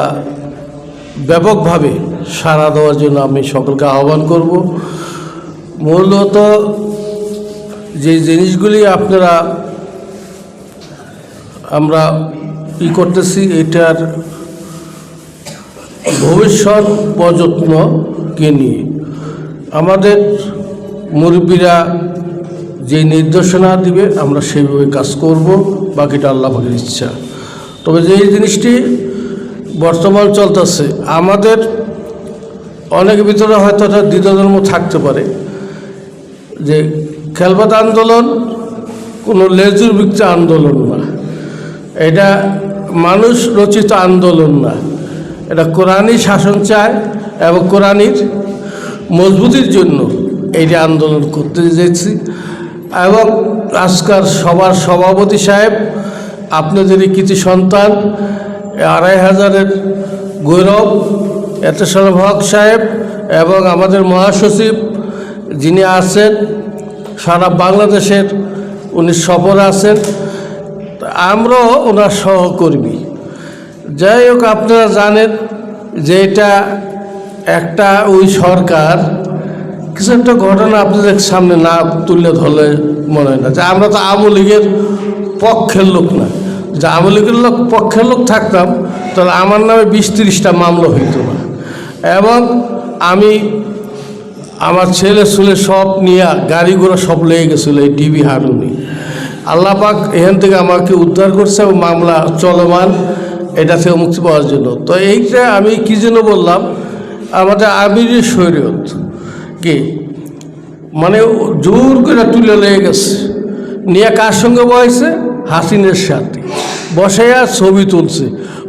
ব্যাপকভাবে সাড়া দেওয়ার জন্য আমি সকলকে আহ্বান করব। মূলত যে জিনিসগুলি আপনারা আমরা করতেছি, এটার ভবিষ্যৎ প্রযত্নকে নিয়ে আমাদের মুরব্বীরা যে নির্দেশনা দিবে আমরা সেইভাবে কাজ করব, বাকিটা আল্লাহ পাকের ইচ্ছা। তবে যে জিনিসটি বর্তমান চলতেছে, আমাদের অনেক ভিতরে হয়তো একটা দ্বিধাদ্বন্দ্ব থাকতে পারে যে খেলাফত আন্দোলন কোনো লেজুর ভিত্তিক আন্দোলন না, এটা মানুষ রচিত আন্দোলন না, এটা কোরআনই শাসন চায় এবং কোরআনের মজবুতির জন্য এইটা আন্দোলন করতে যাচ্ছি। এবং আজকাল সবার সভাপতি সাহেব, আপনাদেরই কৃতি সন্তান 2500-এর গৌরব এতেশারফ হক সাহেব এবং আমাদের মহাসচিব যিনি আছেন সারা বাংলাদেশের, উনি সফরে আছেন, আমরাও ওনার সহকর্মী। যাই হোক, আপনারা জানেন যে এটা একটা ওই সরকার কিছু একটা ঘটনা আপনাদের সামনে না তুলে ধরলে মনে হয় না যে আমরা তো আওয়ামী লীগের পক্ষের লোক না। যে আওয়ামী লীগের পক্ষের লোক থাকতাম তাহলে আমার নামে 20-30টা মামলা হইতো না। এবং আমি আমার ছেলে ছুলে সব নিয়ে গাড়ি ঘোড়া সব লেগে গেছিলো এই ডিবি হারুনি। আল্লাহ পাক এখান থেকে আমাকে উদ্ধার করছে এবং মামলা চলমান, এটা থেকে মুক্তি পাওয়ার জন্য। তো এইটা আমি কী জন্য বললাম, আমাদের আমিরের শরীয়ত কি মানে জোর করে তুলে লেগে গেছে, নিয়ে কার সঙ্গে বসেছে? হাসিনের সাথে বসাইয়া ছবি তুলছে।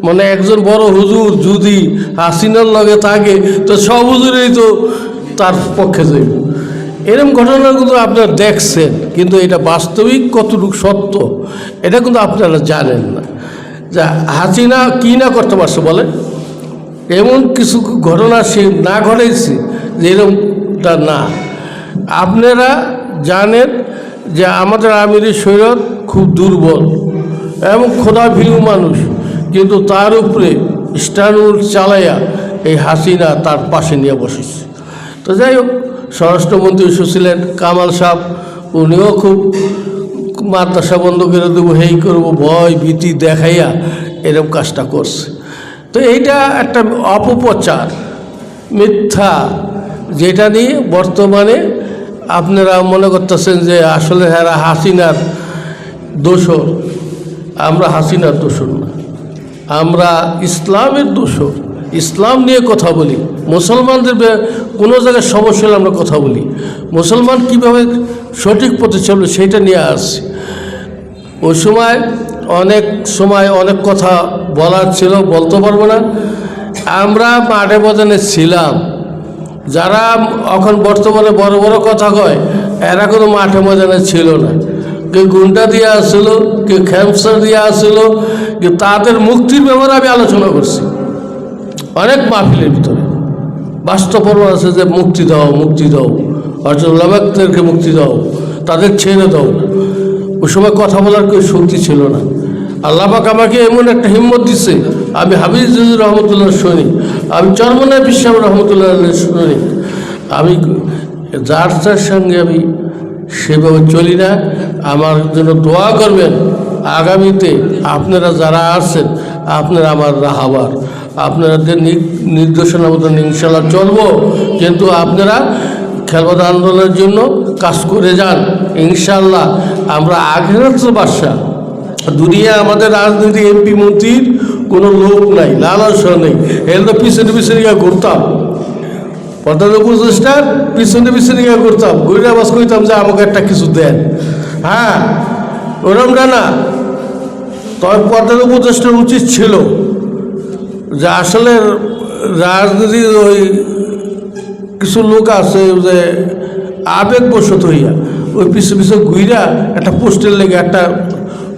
মানে একজন বড় হুজুর যদি হাসিনার লগে থাকে তো সব হুজুরেই তো তার পক্ষে যাইব। এরকম ঘটনাগুলো আপনারা দেখছেন, কিন্তু এটা বাস্তবিক কতটুকু সত্য এটা কিন্তু আপনারা জানেন না। যে হাসিনা কী না করতে পারছে বলে, এমন কিছু ঘটনা সে না ঘটাইছে যে এরকমটা না। আপনারা জানেন যে আমাদের আমিরের শরীয়ত খুব দুর্বল এবং খোদাভীরু মানুষ, কিন্তু তার উপরে স্ট্যান্ড চালাইয়া এই হাসিনা তার পাশে নিয়ে বসেছে। তো যাই হোক, স্বরাষ্ট্রমন্ত্রী এসেছিলেন কামাল সাহেব, উনিও খুব মাদ্রাসা বন্ধ করে দেবো, হেই করবো, ভয় ভীতি দেখাইয়া এরকম কাজটা করছে। তো এইটা একটা অপপ্রচার, মিথ্যা, যেটা নিয়ে বর্তমানে আপনারা মনে করতেছেন যে আসলে এরা হাসিনার দোষর। আমরা হাসিনার দোষর না, আমরা ইসলামের দোষর। ইসলাম নিয়ে কথা বলি, মুসলমানদের কোনো জায়গায় সমস্যা হলে আমরা কথা বলি, মুসলমান কীভাবে সঠিক পথে চলবে সেইটা নিয়ে আসছি। ওই সময় অনেক কথা বলার ছিল, বলতে পারবো না। আমরা মাঠে ময়দানে ছিলাম, যারা এখন বর্তমানে বড় বড় কথা কয় এরা কোনো মাঠে ময়দানে ছিল না। কেউ গুন্ডা দিয়ে আসছিল, কেউ ক্যান্সার দিয়ে আসছিল, কেউ তাদের মুক্তির ব্যাপারে আমি আলোচনা করছি অনেক মাহফিলের ভিতরে। বাস্তব প্রমাণ আছে যে মুক্তি দাও, মুক্তি দাও, অর্থাৎ লামাকদেরকে মুক্তি দাও, তাদের ছেড়ে দাও। ওই সময় কথা বলার কেউ শক্তি ছিল না। আল্লাহ পাক আমাকে এমন একটা হিম্মত দিচ্ছে, আমি হাফিজ রহমতুল্লাহ শুনি, আমি চরমনায় বিশ্বাস রহমতুল্লাহ শুনি, আমি যার সঙ্গে আমি সেভাবে চলি না। আমার জন্য দোয়া করবেন। আগামীতে আপনারা যারা আছেন আপনারা আমার রাহাবার, আপনাদের নির্দেশনা মতন ইনশাল্লাহ চলবো, কিন্তু আপনারা খেলাফত আন্দোলনের জন্য কাজ করে যান। ইনশাল্লাহ আমরা আখিরাত বাদশা, দুনিয়া আমাদের রাজনীতি এমপি মন্ত্রীর কোনো লোক নাই, লালসা নেই। এর তো পিছনে পিছনে গিয়ে ঘুরতাম, প্রধান উপদেষ্টার পিছনে পিছনে গিয়ে ঘুরতাম, ঘুরে আবাস করতাম যে আমাকে একটা কিছু দেন। হ্যাঁ, ওরমটা না। তবে প্রধান উপদেষ্টার উচিত ছিল যে আসলে রাজনীতির ওই কিছু লোক আছে যে আবেগবশত হইয়া ওই পিছু পিছু ঘুইরা একটা পোস্টের লেগে একটা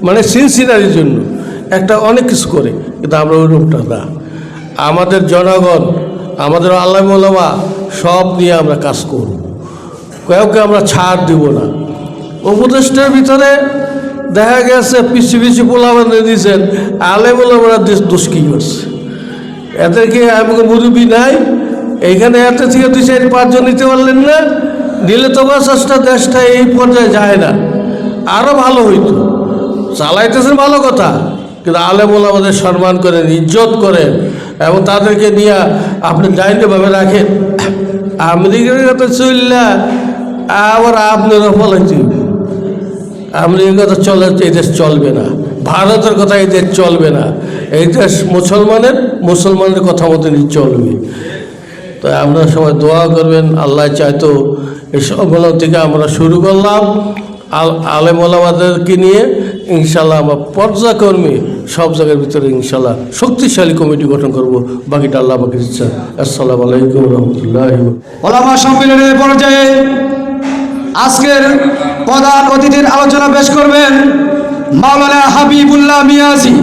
মানে সিনসিনারির জন্য একটা অনেক কিছু করে, কিন্তু আমরা ওই রূপটা না। আমাদের জনগণ, আমাদের আল্লাহ ওলামা সব নিয়ে আমরা কাজ করব, কাউকে আমরা ছাড় দিব না। উপদেষ্টার ভিতরে দেখা গেছে পিছু পিছু পোলাবান্ধে দিয়েছেন, আলেম ওলামারা দোষ কী করছে? এদেরকে আমাকে মুরব্বী নাই এইখানে, এত থেকে 2-4-5 জন নিতে পারলেন না, নিলে তো বাসটা দেশটা এই পর্যায়ে যায় না, আরও ভালো হইতো। চালাইতেছেন ভালো কথা, কিন্তু আলেম ওলামাদের সম্মান করেন, ইজ্জত করেন এবং তাদেরকে নিয়ে আপনি দায়িত্বভাবে রাখেন। আমেরিকার কথা চললা আবার আপনারা ফলাইতে, আমেরিকার কথা চলে, এই দেশ চলবে না। ভারতের কথা এই দেশ চলবে না। এই দেশ মুসলমানের কথা মতনই চলবে। তো আমরা সবাই দোয়া করবেন। আল্লাহ চাইতো এই সম্মেলন থেকে আমরা শুরু করলাম আলেম ওলামাদেরকে নিয়ে, ইনশাল্লাহ আমরা পর্যায়ক্রমে সব জায়গার ভিতরে ইনশাল্লাহ শক্তিশালী কমিটি গঠন করব। বাকিটা আল্লাহ বাকির ইচ্ছা। আসসালামু আলাইকুম রহমতুল্লাহ। ওলামা সম্মেলনের পর্যায়ে আজকের প্রধান অতিথির আলোচনা পেশ করবেন মাওলানা হাবিবুল্লাহ মিয়াজি।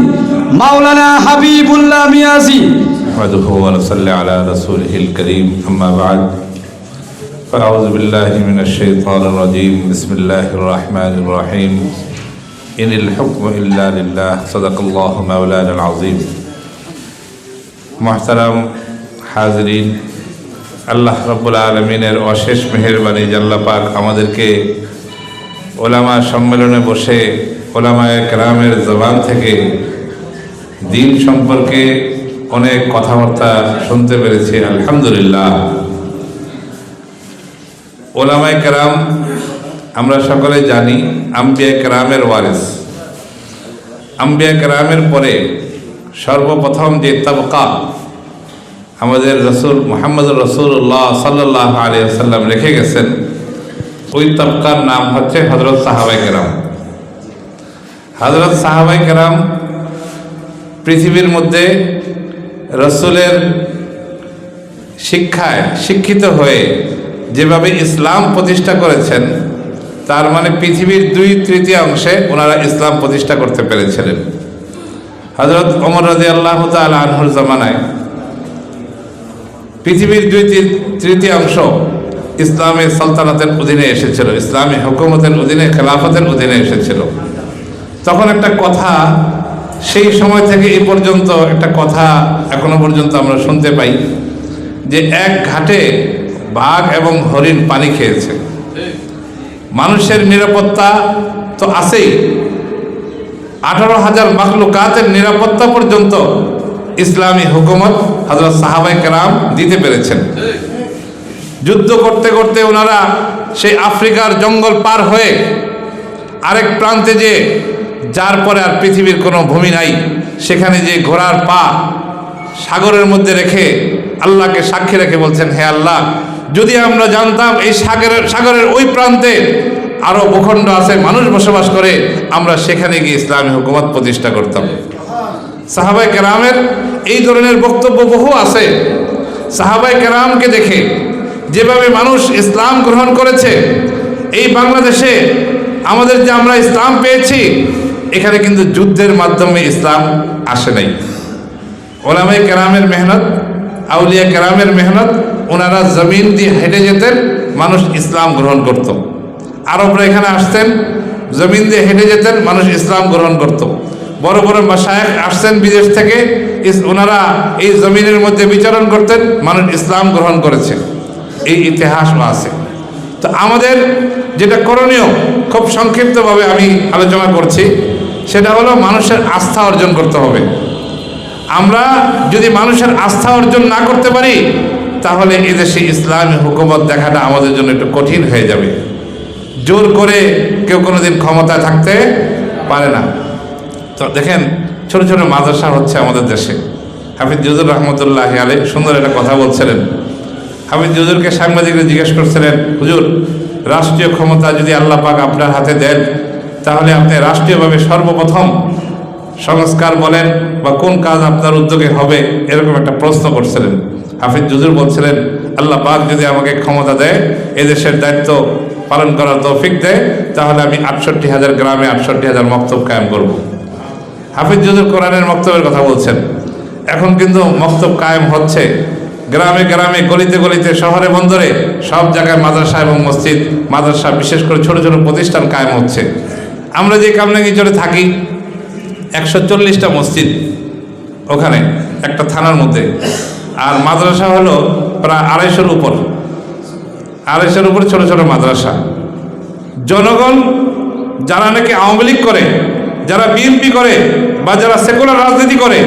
মাওলানা হাবিবুল্লাহ মিয়াজি। نحمده ونصلي على رسوله الكريم أما بعد فأعوذ بالله من الشيطان الرجيم بسم الله الرحمن الرحيم إن الحكم إلا لله صدق الله مولانا العظيم محترم حاضرين আল্লাহ রাব্বুল আলামিনের অশেষ মেহেরবানি আল্লাহ পাক আমাদেরকে ওলামা সম্মেলনে বসে ওলামায়ে কেরামের জবান থেকে দ্বীন সম্পর্কে অনেক কথাবার্তা শুনতে পেরেছি। আলহামদুলিল্লাহ। ওলামায়ে কেরাম আমরা সকলে জানি আম্বিয়া কেরামের ওয়ারিস। আম্বিয়া কেরামের পরে সর্বপ্রথম যে তবকা আমাদের রসুল মুহাম্মদুর রাসূলুল্লাহ সাল্লাল্লাহু আলাইহি ওয়াসাল্লাম রেখে গেছেন, ওই তবকার নাম হচ্ছে হযরত সাহাবায়ে কেরাম। হযরত সাহাবায়ে কেরাম পৃথিবীর মধ্যে রসুলের শিক্ষায় শিক্ষিত হয়ে যেভাবে ইসলাম প্রতিষ্ঠা করেছেন, তার মানে পৃথিবীর 2/3 ওনারা ইসলাম প্রতিষ্ঠা করতে পেরেছিলেন। হযরত ওমর রাদিয়াল্লাহু তাআলা আনহুর জামানায় পৃথিবীর 2/3 ইসলামী সালতানাতের অধীনে এসেছিল, ইসলামী হুকুমতের অধীনে, খেলাফতের অধীনে এসেছিল। তখন একটা কথা, সেই সময় থেকে এই পর্যন্ত একটা কথা এখনো পর্যন্ত আমরা শুনতে পাই যে এক ঘাটে বাঘ এবং হরিণ পানি খেয়েছে। মানুষের নিরাপত্তা তো আছেই, 18,000 মাখলুকাতের নিরাপত্তা পর্যন্ত ইসলামী হুকুমত হযরত সাহাবায়ে কেরাম দিতে পেরেছেন। যুদ্ধ করতে করতে ওনারা সেই আফ্রিকার জঙ্গল পার হয়ে আরেক প্রান্তে যে, যার পরে আর পৃথিবীর কোনো ভূমি নাই, সেখানে যে ঘোড়ার পা সাগরের মধ্যে রেখে আল্লাহকে সাক্ষী রেখে বলছেন, হে আল্লাহ, যদি আমরা জানতাম এই সাগরের ওই প্রান্তে আরো ভূখণ্ড আছে, মানুষ বসবাস করে, আমরা সেখানে গিয়ে ইসলামী হুকুমত প্রতিষ্ঠা করতাম। সাহাবায়ে কেরামের এই ধরনের বক্তব্য বহু আছে। সাহাবায়ে কেরামকে দেখে যেভাবে মানুষ ইসলাম গ্রহণ করেছে, এই বাংলাদেশে আমাদের যে আমরা ইসলাম পেয়েছি, এখানে কিন্তু যুদ্ধের মাধ্যমে ইসলাম আসে নাই। ওলামায়ে কেরামের মেহনত, আউলিয়া কেরামের মেহনত, ওনারা জমিন দিয়ে হেঁটে যেতেন, মানুষ ইসলাম গ্রহণ করত। আরবরা এখানে আসতেন, জমিন দিয়ে হেঁটে যেতেন, মানুষ ইসলাম গ্রহণ করত। বড় বড় মাশায়েখ আসছেন বিদেশ থেকে, ওনারা এই জমিনের মধ্যে বিচরণ করতেন, মানুষ ইসলাম গ্রহণ করেছে। এই ইতিহাসও আছে। তো আমাদের যেটা করণীয়, খুব সংক্ষিপ্তভাবে আমি আলোচনা করছি, সেটা হলো মানুষের আস্থা অর্জন করতে হবে। আমরা যদি মানুষের আস্থা অর্জন না করতে পারি, তাহলে এদেশে ইসলামী হুকুমত দেখাটা আমাদের জন্য একটু কঠিন হয়ে যাবে। জোর করে কেউ কোনোদিন ক্ষমতায় থাকতে পারে না। তো দেখেন, ছোট ছোট মাদ্রাসা হচ্ছে আমাদের দেশে। হাফিজ জুজুর রহমতুল্লাহ আলাইহি সুন্দর একটা কথা বলছিলেন। হাফিজ জুজুরকে সাংবাদিকরা জিজ্ঞেস করছিলেন, হুজুর, রাষ্ট্রীয় ক্ষমতা যদি আল্লাহ পাক আপনার হাতে দেন, তাহলে আপনি রাষ্ট্রীয়ভাবে সর্বপ্রথম সংস্কার বলেন বা কোন কাজ আপনার উদ্যোগে হবে, এরকম একটা প্রশ্ন করছিলেন। হাফিজ জুজুর বলছিলেন, আল্লাহ পাক যদি আমাকে ক্ষমতা দেয়, এদেশের দায়িত্ব পালন করার তৌফিক দেয়, তাহলে আমি 68,000 গ্রামে 68,000 মক্তব কায়েম করব। হাফিজ জুজুর কোরআনের মক্তবের কথা বলছেন। এখন কিন্তু মক্তব কায়েম হচ্ছে গ্রামে গ্রামে, গলিতে গলিতে, শহরে বন্দরে, সব জায়গায় মাদ্রাসা এবং মসজিদ, মাদ্রাসা বিশেষ করে ছোট ছোট প্রতিষ্ঠান কায়েম হচ্ছে। আমরা যে কামরাঙ্গীরচরে থাকি, 140টা মসজিদ ওখানে একটা থানার মধ্যে, আর মাদ্রাসা হলো প্রায় 250-এর উপর, 250-এর উপর ছোট ছোট মাদ্রাসা। জনগণ যারা নাকি আওয়ামী লীগ করে, যারা বিএনপি করে, বা যারা সেকুলার রাজনীতি করে,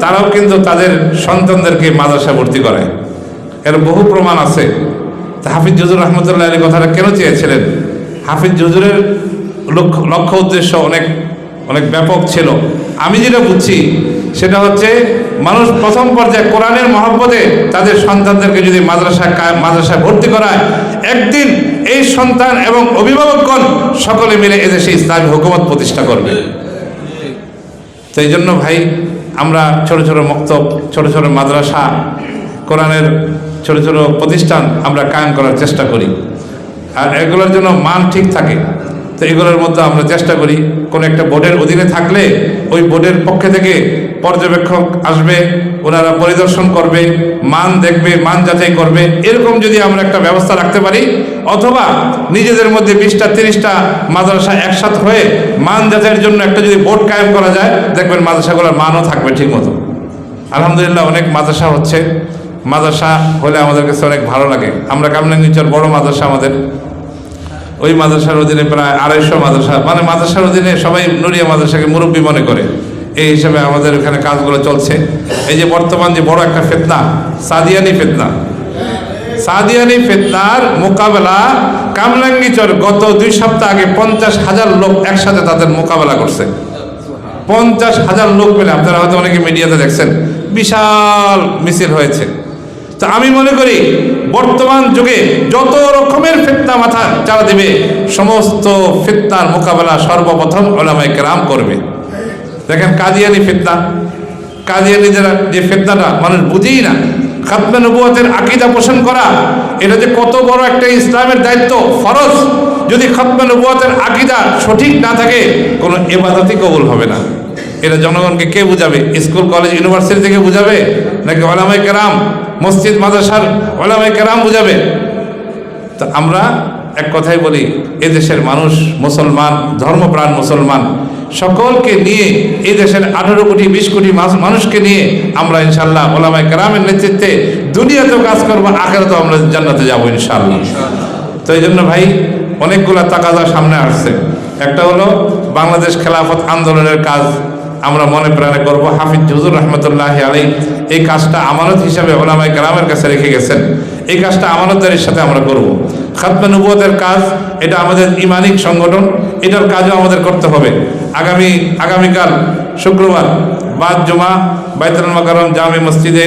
তারাও কিন্তু তাদের সন্তানদেরকে মাদ্রাসা ভর্তি করে। এর বহু প্রমাণ আছে। তা হাফিজ জুজুর রহমতুল্লাহ আলাইহি কথাটা কেন চেয়েছিলেন? হাফিজ জুজুরের লক্ষ্য উদ্দেশ্য অনেক অনেক ব্যাপক ছিল। আমি যেটা বুঝছি সেটা হচ্ছে, মানুষ প্রথম পর্যায়ে কোরআনের মহব্বতে তাদের সন্তানদেরকে যদি মাদ্রাসায় ভর্তি করায়, একদিন এই সন্তান এবং অভিভাবকগণ সকলে মিলে এদেশে ইসলামী হুকুমত প্রতিষ্ঠা করবে। তো এই জন্য ভাই, আমরা ছোট ছোট মক্তব, ছোট ছোট মাদ্রাসা, কোরআনের ছোট ছোট প্রতিষ্ঠান আমরা কায়েম করার চেষ্টা করি, আর এগুলোর জন্য মান ঠিক থাকে। তো এগুলোর মধ্যে আমরা চেষ্টা করি, কোনো একটা বোর্ডের অধীনে থাকলে ওই বোর্ডের পক্ষে থেকে পর্যবেক্ষক আসবে, ওনারা পরিদর্শন করবে, মান দেখবে, মান যাচাই করবে। এরকম যদি আমরা একটা ব্যবস্থা রাখতে পারি, অথবা নিজেদের মধ্যে 20টা-30টা মাদ্রাসা একসাথে হয়ে মান যাচাইয়ের জন্য একটা যদি বোর্ড কায়েম করা যায়, দেখবেন মাদ্রাসাগুলোর মানও থাকবে ঠিক মতো। আলহামদুলিল্লাহ, অনেক মাদ্রাসা হচ্ছে। মাদ্রাসা হলে আমাদের কাছে অনেক ভালো লাগে। আমরা কামরাঙ্গীরচর বড় মাদ্রাসা আমাদের, ওই মাদ্রাসার অধীনে প্রায় 250 মাদ্রাসা, মানে মাদ্রাসার অধীনে সবাই নুরিয়া মাদ্রাসাকে মুরব্বী মনে করে। এই হিসাবে আমাদের এখানে কাজগুলো চলছে। এই যে বর্তমান যে বড় একটা ফিতনা, সাদিয়ানি ফিতনা, সাদিয়ানি ফিতনার মোকাবেলা কামরাঙ্গীরচর গত 2 সপ্তাহ আগে 50,000 লোক একসাথে তাদের মোকাবেলা করছে। 50,000 লোক মিলে, আপনারা হয়তো অনেকে মিডিয়াতে দেখছেন, বিশাল মিছিল হয়েছে। তো আমি মনে করি বর্তমান যুগে যত রকমের ফিতনা মাথা চাড়া দিবে, সমস্ত ফিতনার মোকাবেলা সর্বপ্রথম উলামায়ে কেরাম করবে। দেখেন কাদিয়ানি ফিতনা, কাদিয়ানি যে ফিতনাটা মানুষ বুঝেই না, খাতমে নবুয়তের আকীদা পোষণ করা, এটা যে কত বড় একটা ইসলামের দায়িত্ব, ফরজ। যদি খাতমে নবুয়তের আকীদা সঠিক না থাকে, কোনো ইবাদতই কবুল হবে না। এটা জনগণকে কে বুঝাবে? স্কুল কলেজ ইউনিভার্সিটি থেকে বুঝাবে, নাকি উলামায়ে কেরাম মসজিদ মাদ্রাসার উলামায়ে কেরাম বুঝাবে? তো আমরা এক কথাই বলি, এদেশের মানুষ মুসলমান, ধর্মপ্রাণ মুসলমান, সকলকে নিয়ে এই দেশের 18 কোটি 20 কোটি মানুষকে নিয়ে আমরা ইনশাল্লাহ উলামায়ে কেরামের নেতৃত্বে দুনিয়াতেও কাজ করবো, আখিরাতেও আমরা জান্নাতে যাবো ইনশাল্লাহ। তো এই জন্য ভাই অনেকগুলা তাকাজা সামনে আসছে। একটা হলো বাংলাদেশ খেলাফত আন্দোলনের কাজ আমরা মনে প্রাণে করবো। হাফিজ হুজুর রহমতুল্লাহি আলাইহি এই কাজটা আমানত হিসাবে উলামায়ে কেরামের কাছে রেখে গেছেন, এই কাজটা আমানতদারির সাথে আমরা করব। খাতমে নবুয়তের কাজ, এটা আমাদের ইমানিক সংগঠন, এটার কাজও আমাদের করতে হবে। আগামীকাল শুক্রবার বাদ জুমা বাইতুল মোকাররম জামি মসজিদে,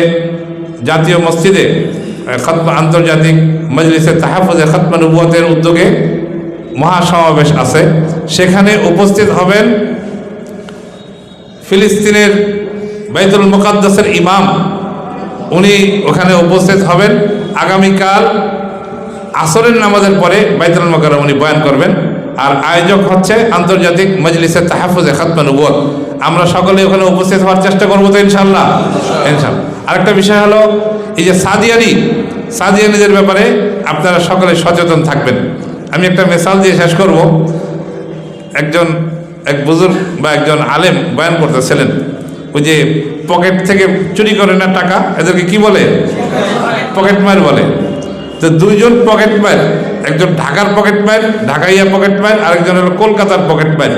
জাতীয় মসজিদে আন্তর্জাতিক মজলিসে তাহফুজে খাতমে নবুয়তের উদ্যোগে মহাসমাবেশ আছে। সেখানে উপস্থিত হবেন ফিলিস্তিনের বাইতুল মুকাদ্দাসের ইমাম, উনি ওখানে উপস্থিত হবেন। আগামীকাল আসরের নামাজের পরে বাইতুল মোকাররম উনি বয়ান করবেন। আর আয়োজক হচ্ছে আন্তর্জাতিক মজলিসে তাহফুজে খাতমে নবুয়ত। আমরা সকলে ওখানে উপস্থিত হওয়ার চেষ্টা করবো তো ইনশাল্লাহ। আরেকটা বিষয় হলো, এই যে সাদিয়ানিদের ব্যাপারে আপনারা সকলে সচেতন থাকবেন। আমি একটা মিসাল দিয়ে শেষ করব। এক বুজুর্গ বা একজন আলেম বয়ান করতেছিলেন, ওই যে পকেট থেকে চুরি করে না টাকা, এদেরকে কি বলে? পকেট মার বলে। তো দুইজন পকেট মার, একজন ঢাকার পকেট মার, ঢাকাইয়া পকেট মার, আরেকজন হলো কলকাতার পকেট মার।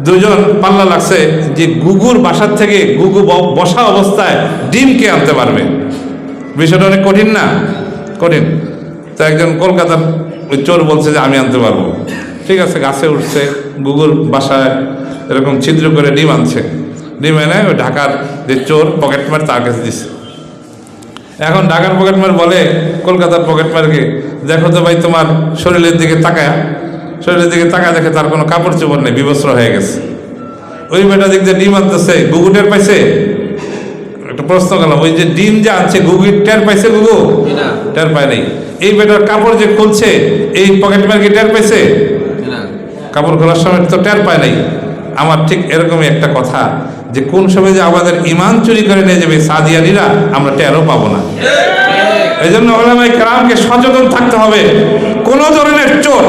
দুজন পাল্লা লাগছে যে গুগুর বাসার থেকে গুগু বসা অবস্থায় ডিম কে আনতে পারবে। বিষয়টা অনেক কঠিন না? কঠিন। তো একজন কলকাতার ওই চোর বলছে যে আমি আনতে পারবো। ঠিক আছে, গাছে উঠছে, গুগুর বাসায় এরকম ছিদ্র করে ডিম আনছে। ডিম এনে ওই ঢাকার যে চোর পকেটমার তার কাছে দিচ্ছে। এখন ঢাকার পকেটমার বলে কলকাতার পকেটমারকে, দেখো তো ভাই তোমার শরীরের দিকে তাকায় দেখে তার কোনো কাপড় চোপড় নেই, বিবস্ত্র হয়ে গেছে। ওই বেটা দিক দিয়ে ডিম আনতেছে, গুগু টের পাইছে? একটা প্রশ্ন করলাম, ওই যে ডিম যে আনছে গুগু টের পাইছে? গুগু টের পায় নাই। এই বেটার কাপড় যে খুলছে, এই পকেটমার কি টের পাইছে? কাপড় খোলার সময় তো টের পায় নাই। আমার ঠিক এরকমই একটা কথা, যে কোন সময় যে আমাদের ইমান চুরি করে নিয়ে যাবে সাদিয়ানিরা, আমরা টেরও পাবো না। এই জন্য উলামায়ে কেরামকে সচেতন থাকতে হবে। কোন ধরনের চোর,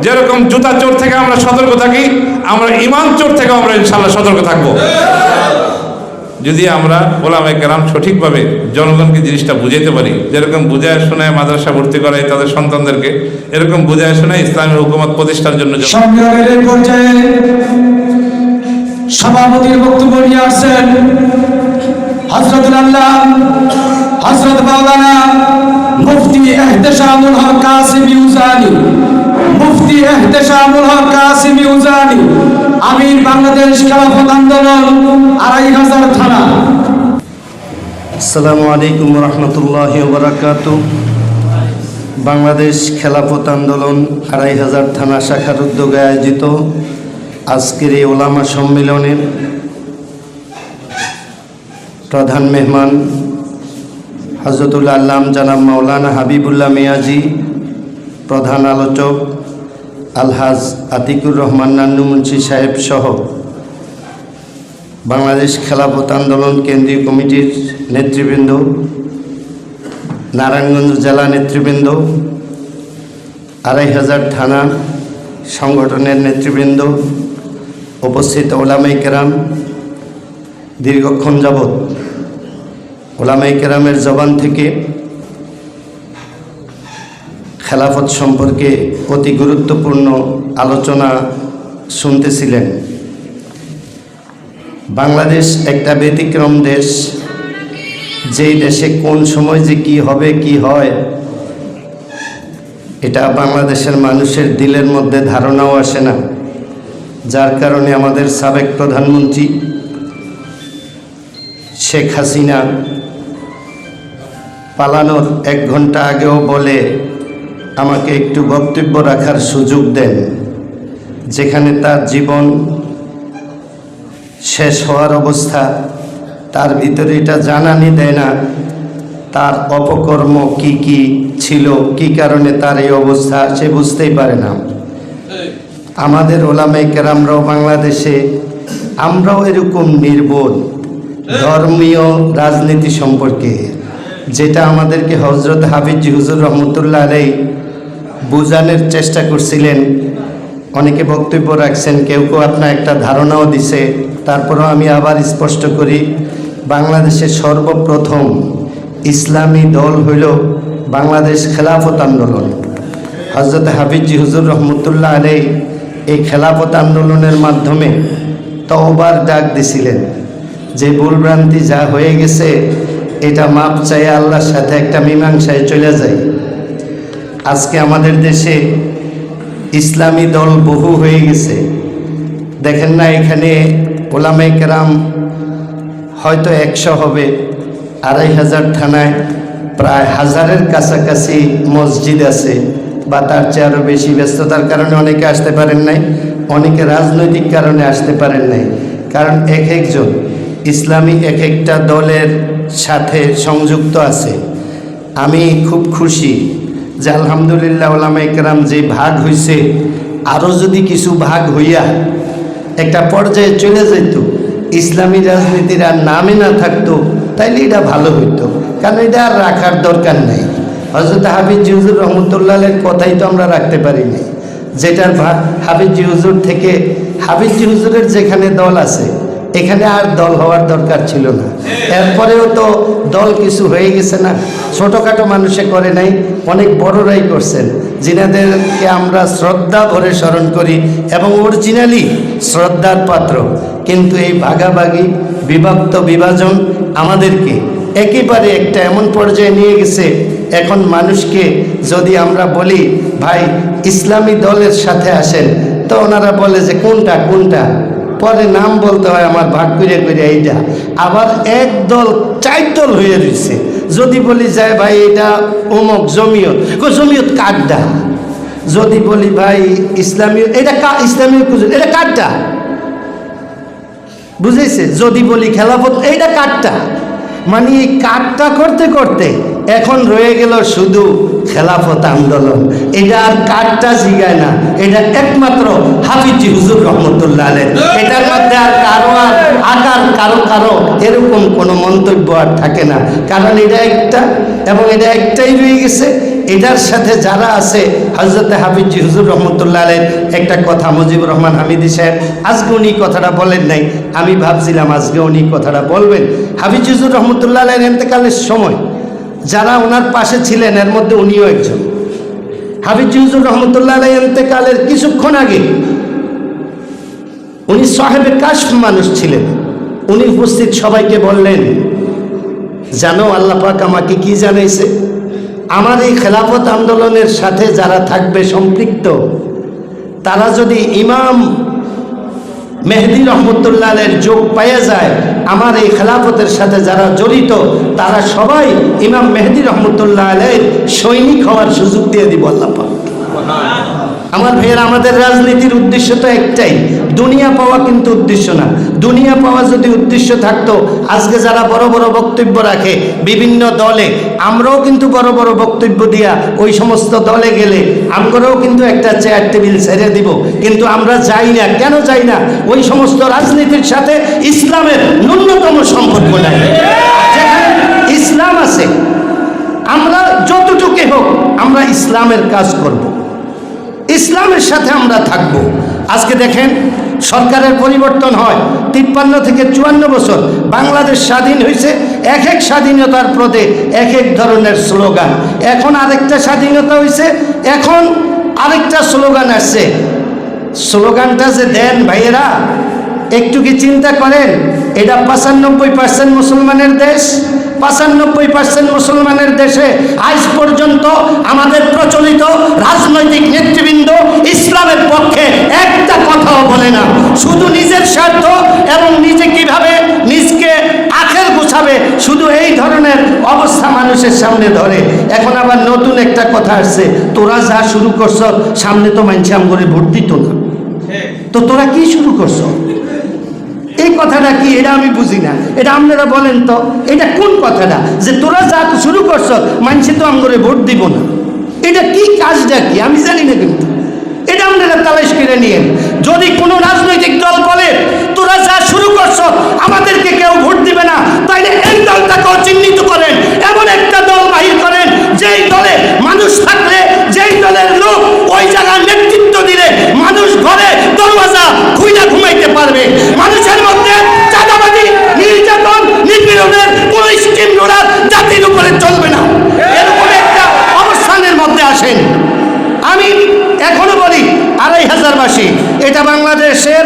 যেরকম জুতা চোর থেকে আমরা সতর্ক থাকি, আমরা ইমান চোর থেকে আমরা ইনশাল্লাহ সতর্ক থাকবো। যদি আমরা উলামায়ে কেরাম সঠিকভাবে জনগণকে জিনিসটা বুঝাইতে পারি, যেরকম বুঝায় শোনায় মাদ্রাসা ভর্তি করায় তাদের সন্তানদেরকে, এরকম বুঝায় শোনায় ইসলামী হুকুমত প্রতিষ্ঠার জন্য। সংগ্রামের পর্যায়ে সভাপতির বক্তব্য নিয়ে আসছেন হযরতুল আল্লাহ হযরত মাওলানা মুফতি ইহতেশামুল হক কাসিমি উজানি, মুফতি ইহতেশামুল হক কাসিমি উজানি, আমির বাংলাদেশ খেলাফত আন্দোলন 2500 থানা। আসসালামু আলাইকুম রহমতুল্লাহি ওয়া বারাকাতুহু। বাংলাদেশ খেলাফত আন্দোলন 2500 থানা শাখার উদ্যোগে আয়োজিত আজকের এই ওলামা সম্মেলনের প্রধান মেহমান হযরতুল আল্লাম জনাব মাওলানা হাবিবুল্লাহ মিয়াজি, প্রধান আলোচক আলহাজ আতিকুর রহমান নান্নু মুন্সি সাহেব সহ বাংলাদেশ খেলাফত আন্দোলন কেন্দ্রীয় কমিটির নেতৃবৃন্দ, নারায়ণগঞ্জ জেলা নেতৃবৃন্দ, 2500 থানা সংগঠনের নেতৃবৃন্দ, উপস্থিত উলামায়ে কেরাম, দীর্ঘক্ষণ যাবৎ উলামায়ে কেরামের জবান থেকে খেলাফত সম্পর্কে অতি গুরুত্বপূর্ণ আলোচনা শুনতেছিলেন। বাংলাদেশ একটা ব্যতিক্রম দেশ, যেই দেশে কোন সময় যে কি হবে কি হয়, এটা বাংলাদেশের মানুষের দিলের মধ্যে ধারণাও আসে না। যার কারণে আমাদের সাবেক প্রধানমন্ত্রী শেখ হাসিনা পালানোর 1 ঘন্টা আগেও বলে আমাকে একটু বক্তব্য রাখার সুযোগ দেন, যেখানে তার জীবন শেষ হওয়ার অবস্থা, তার ভিতরে এটা জানানি দেয় না তার অপকর্ম কি কি ছিল, কি কারণে তার এই অবস্থা সে বুঝতেই পারে না। আমাদের ওলামায়ে কেরামরাও বাংলাদেশে আমরাও এরকম নির্বোধ ধর্মীয় রাজনীতি সম্পর্কে, যেটা আমাদেরকে হজরত হাফিজি হুজুর রহমতুল্লাহ আলাইহি বোঝানোর চেষ্টা করছিলেন। অনেকে বক্তব্য রাখছেন, কেউ কেউ আপনার একটা ধারণাও দিছে। তারপরেও আমি আবার স্পষ্ট করি, বাংলাদেশের সর্বপ্রথম ইসলামী দল হইল বাংলাদেশ খেলাফত আন্দোলন। হজরত হাফিজি হুজুর রহমতুল্লাহ আলাইহি এই খেলাফত আন্দোলনের মাধ্যমে তওবার ডাক দিছিলেন, যে ভুলভ্রান্তি যা হয়ে গেছে এটা মাপ চাই আল্লাহর সাথে একটা মীমাংসায় চলে যায়। আজকে আমাদের দেশে ইসলামী দল বহু হয়ে গেছে। দেখেন না, এখানে ওলামায়ে কেরাম হয়তো 100 হবে, 2500 থানায় প্রায় 1000-এর কাছাকাছি মসজিদ আছে, বা তার চেয়ে আরও বেশি। ব্যস্ততার কারণে অনেকে আসতে পারেন নাই, অনেকে রাজনৈতিক কারণে আসতে পারেন নাই, কারণ এক একজন ইসলামী এক একটা দলের সাথে সংযুক্ত আছে। আমি খুব খুশি যে আলহামদুলিল্লাহ ওলামায়ে কেরাম যে ভাগ হয়েছে, আরও যদি কিছু ভাগ হইয়া একটা পর্যায়ে চলে যেত, ইসলামী রাজনীতির আর নামে না থাকতো, তাইলে এটা ভালো হইতো, কারণ এটা আর রাখার দরকার নেই। হযরত হাফিজি হুজুর রহমতুল্লাহ আলাইহির কথাই তো আমরা রাখতে পারিনি, যেটার হাফিজি হুজুর থেকে হাফিজি হুজুরের যেখানে দল আছে এখানে আর দল হওয়ার দরকার ছিল না। এরপরেও তো দল কিছু হয়ে গেছে না, ছোটোখাটো মানুষে করে নাই, অনেক বড়রাই করছেন, যিনাদেরকে আমরা শ্রদ্ধা ভরে স্মরণ করি এবং অরিজিনালি শ্রদ্ধার পাত্র। কিন্তু এই ভাগাভাগি বিভক্ত বিভাজন আমাদেরকে একেবারে একটা এমন পর্যায়ে নিয়ে গেছে, এখন মানুষকে যদি আমরা বলি ভাই ইসলামী দলের সাথে আসেন, তো ওনারা বলে যে কোনটা কোনটা, পরে নাম বলতে হয় আমার ভাগ করে করে এইটা, আবার এক দল 4 দল হয়ে রয়েছে। যদি বলি যায় ভাই এটা অমুক জমিয়ত, জমিয়ত কাটটা। যদি বলি ভাই ইসলামী, এটা ইসলামী এটা কাটটা, বুঝেছে? যদি বলি খেলাফত, এইটা কাটটা। মানে এই কাটটা করতে করতে এখন রয়ে গেল শুধু খেলাফত আন্দোলন। এটা আর কাটটা জিগায় না, এটা একমাত্র হাফিজি হুজুর রহমতুল্লাহ আলাইহি। এটার মধ্যে আর কারো আর আকার কারো এরকম কোনো মন্তব্য আর থাকে না, কারণ এটা একটা এবং এটা একটাই রয়ে গেছে। এটার সাথে যারা আছে, হযরত হাফিজি হুজুর রহমতুল্লাহ আলাইহির একটা কথা মুজিবুর রহমান হামিদি সাহেব আজকে উনি কথাটা বলেন নাই, আমি ভাবছিলাম আজকে উনি কথাটা বলবেন। হাফিজি হুজুর রহমতুল্লাহ আলাইহির ইন্তেকালের সময় যারা ওনার পাশে ছিলেন এর মধ্যে উনিও একজন। হাফিজি হুজুর রহমতুল্লাহ আলাইহির ইন্তেকালের কিছুক্ষণ আগে উনি সাহেবে কাশফ মানুষ ছিলেন। উনি উপস্থিত সবাইকে বললেন, জানো আল্লাহ পাক আমাকে কি জানাইছে? আমার এই খেলাফত আন্দোলনের সাথে যারা থাকবে সম্পৃক্ত, তারা যদি ইমাম মেহেদী রহমতুল্লাহ আলাইহির যোগ পাওয়া যায়, আমার এই খেলাফতের সাথে যারা জড়িত তারা সবাই ইমাম মেহেদী রহমতুল্লাহ আলাইহির সৈনিক হওয়ার সুযোগ দিয়ে দিব আল্লাহ পাক। আমার ভাইয়েরা, আমাদের রাজনীতির উদ্দেশ্য তো একটাই, দুনিয়া পাওয়া কিন্তু উদ্দেশ্য না। দুনিয়া পাওয়া যদি উদ্দেশ্য থাকতো, আজকে যারা বড় বড় বক্তব্য রাখে বিভিন্ন দলে, আমরাও কিন্তু বড় বড় বক্তব্য দিয়া ওই সমস্ত দলে গেলে আমরাও কিন্তু একটা চেয়ার টেবিল ছেড়ে দিব, কিন্তু আমরা যাই না। কেন যাই না? ওই সমস্ত রাজনীতির সাথে ইসলামের ন্যূনতম সম্পর্ক নাই। যেখানে ইসলাম আছে, আমরা যতটুকু হোক আমরা ইসলামের কাজ করব, ইসলামের সাথে আমরা থাকব। আজকে দেখেন সরকারের পরিবর্তন হয়, 53 থেকে 54 বছর বাংলাদেশ স্বাধীন হয়েছে। এক এক স্বাধীনতার পথে এক এক ধরনের স্লোগান। এখন আরেকটা স্বাধীনতা হয়েছে, এখন আরেকটা স্লোগান আসছে। স্লোগানটা যে দেন ভাইয়েরা, একটু কি চিন্তা করেন? এটা 95% মুসলমানের দেশ, 95% মুসলমানের দেশে আজ পর্যন্ত আমাদের প্রচলিত রাজনৈতিক নেতৃবৃন্দ ইসলামের পক্ষে একটা কথাও বলে না, শুধু নিজের স্বার্থ এবং নিজে কিভাবে নিজকে আখের গুছাবে, শুধু এই ধরনের অবস্থা মানুষের সামনে ধরে। এখন আবার নতুন একটা কথা আসছে, তোরা যা শুরু করছ সামনে তো মানছে আমগরে ভোট দিত না, তো তোরা কি শুরু করছ? এই কথাটা কি? এটা আমি বুঝি না, এটা আপনারা বলেন তো, এটা কোন কথাটা যে তোরা যা শুরু করছ মানছে তো আমগরে ভোট দিব না? এটা কি কাজটা কি আমি জানি না, কিন্তু এটা আপনারা তালাশ করে নিয়েন। যদি কোনো রাজনৈতিক দল বলে তোরা যা শুরু করছ আমাদেরকে কেউ ভোট দিবে না, তাইলে এই দলটাকেও চিহ্নিত করেন, এমন একটা দল বাহির করেন যেই দলে মানুষ থাকলে, যেই দলের লোক ওই জায়গার নেতৃত্ব দিলে মানুষ ঘরে দরওয়াজা খুইলা ঘুমাইতে পারবে। মানুষের মধ্যে চাঁদাবাজি, নির্যাতন, নিপীড়নের কোন স্কিম নোড়ার জাতির উপরে চলবে না, এরকম একটা অবস্থানের মধ্যে আসেন। আমি এখনো বলি 2500বাসী এটা বাংলাদেশের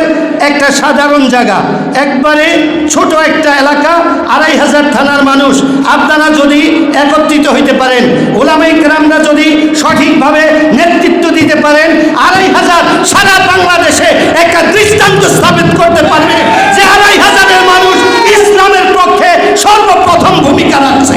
একটা সাধারণ জায়গা, একবারে ছোট একটা এলাকা, 2500 থানার মানুষ। আপনারা যদি একত্রিত হইতে পারেন, ওলামায়ে কেরামরা যদি সঠিকভাবে নেতৃত্ব দিতে পারেন, 2500 সারা বাংলাদেশে একটা দৃষ্টান্ত স্থাপিত করতে পারবে যে 2500-এর মানুষ ইসলামের পক্ষে সর্বপ্রথম ভূমিকা রাখছে।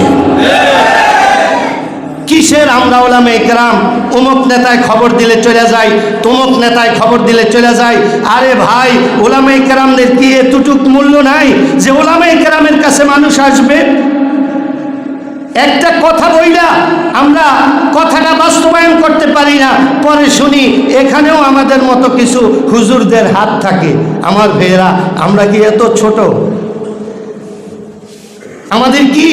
কিসের আমরা ওলামায়ে কেরাম অমুক নেতায় খবর দিলে চলে যায়, তমুক নেতায় খবর দিলে চলে যায়? আরে ভাই, ওলামায়ে কেরামদের কি এতটুক মূল্য নাই যে ওলামায়ে কেরামের কাছে মানুষ আসবে? একটা কথা বইলা আমরা কথাটা বাস্তবায়ন করতে পারি না, পরে শুনি এখানেও আমাদের মতো কিছু হুজুরদের হাত থাকে। আমার ভাইয়েরা, আমরা কি এত ছোট? আমাদের কি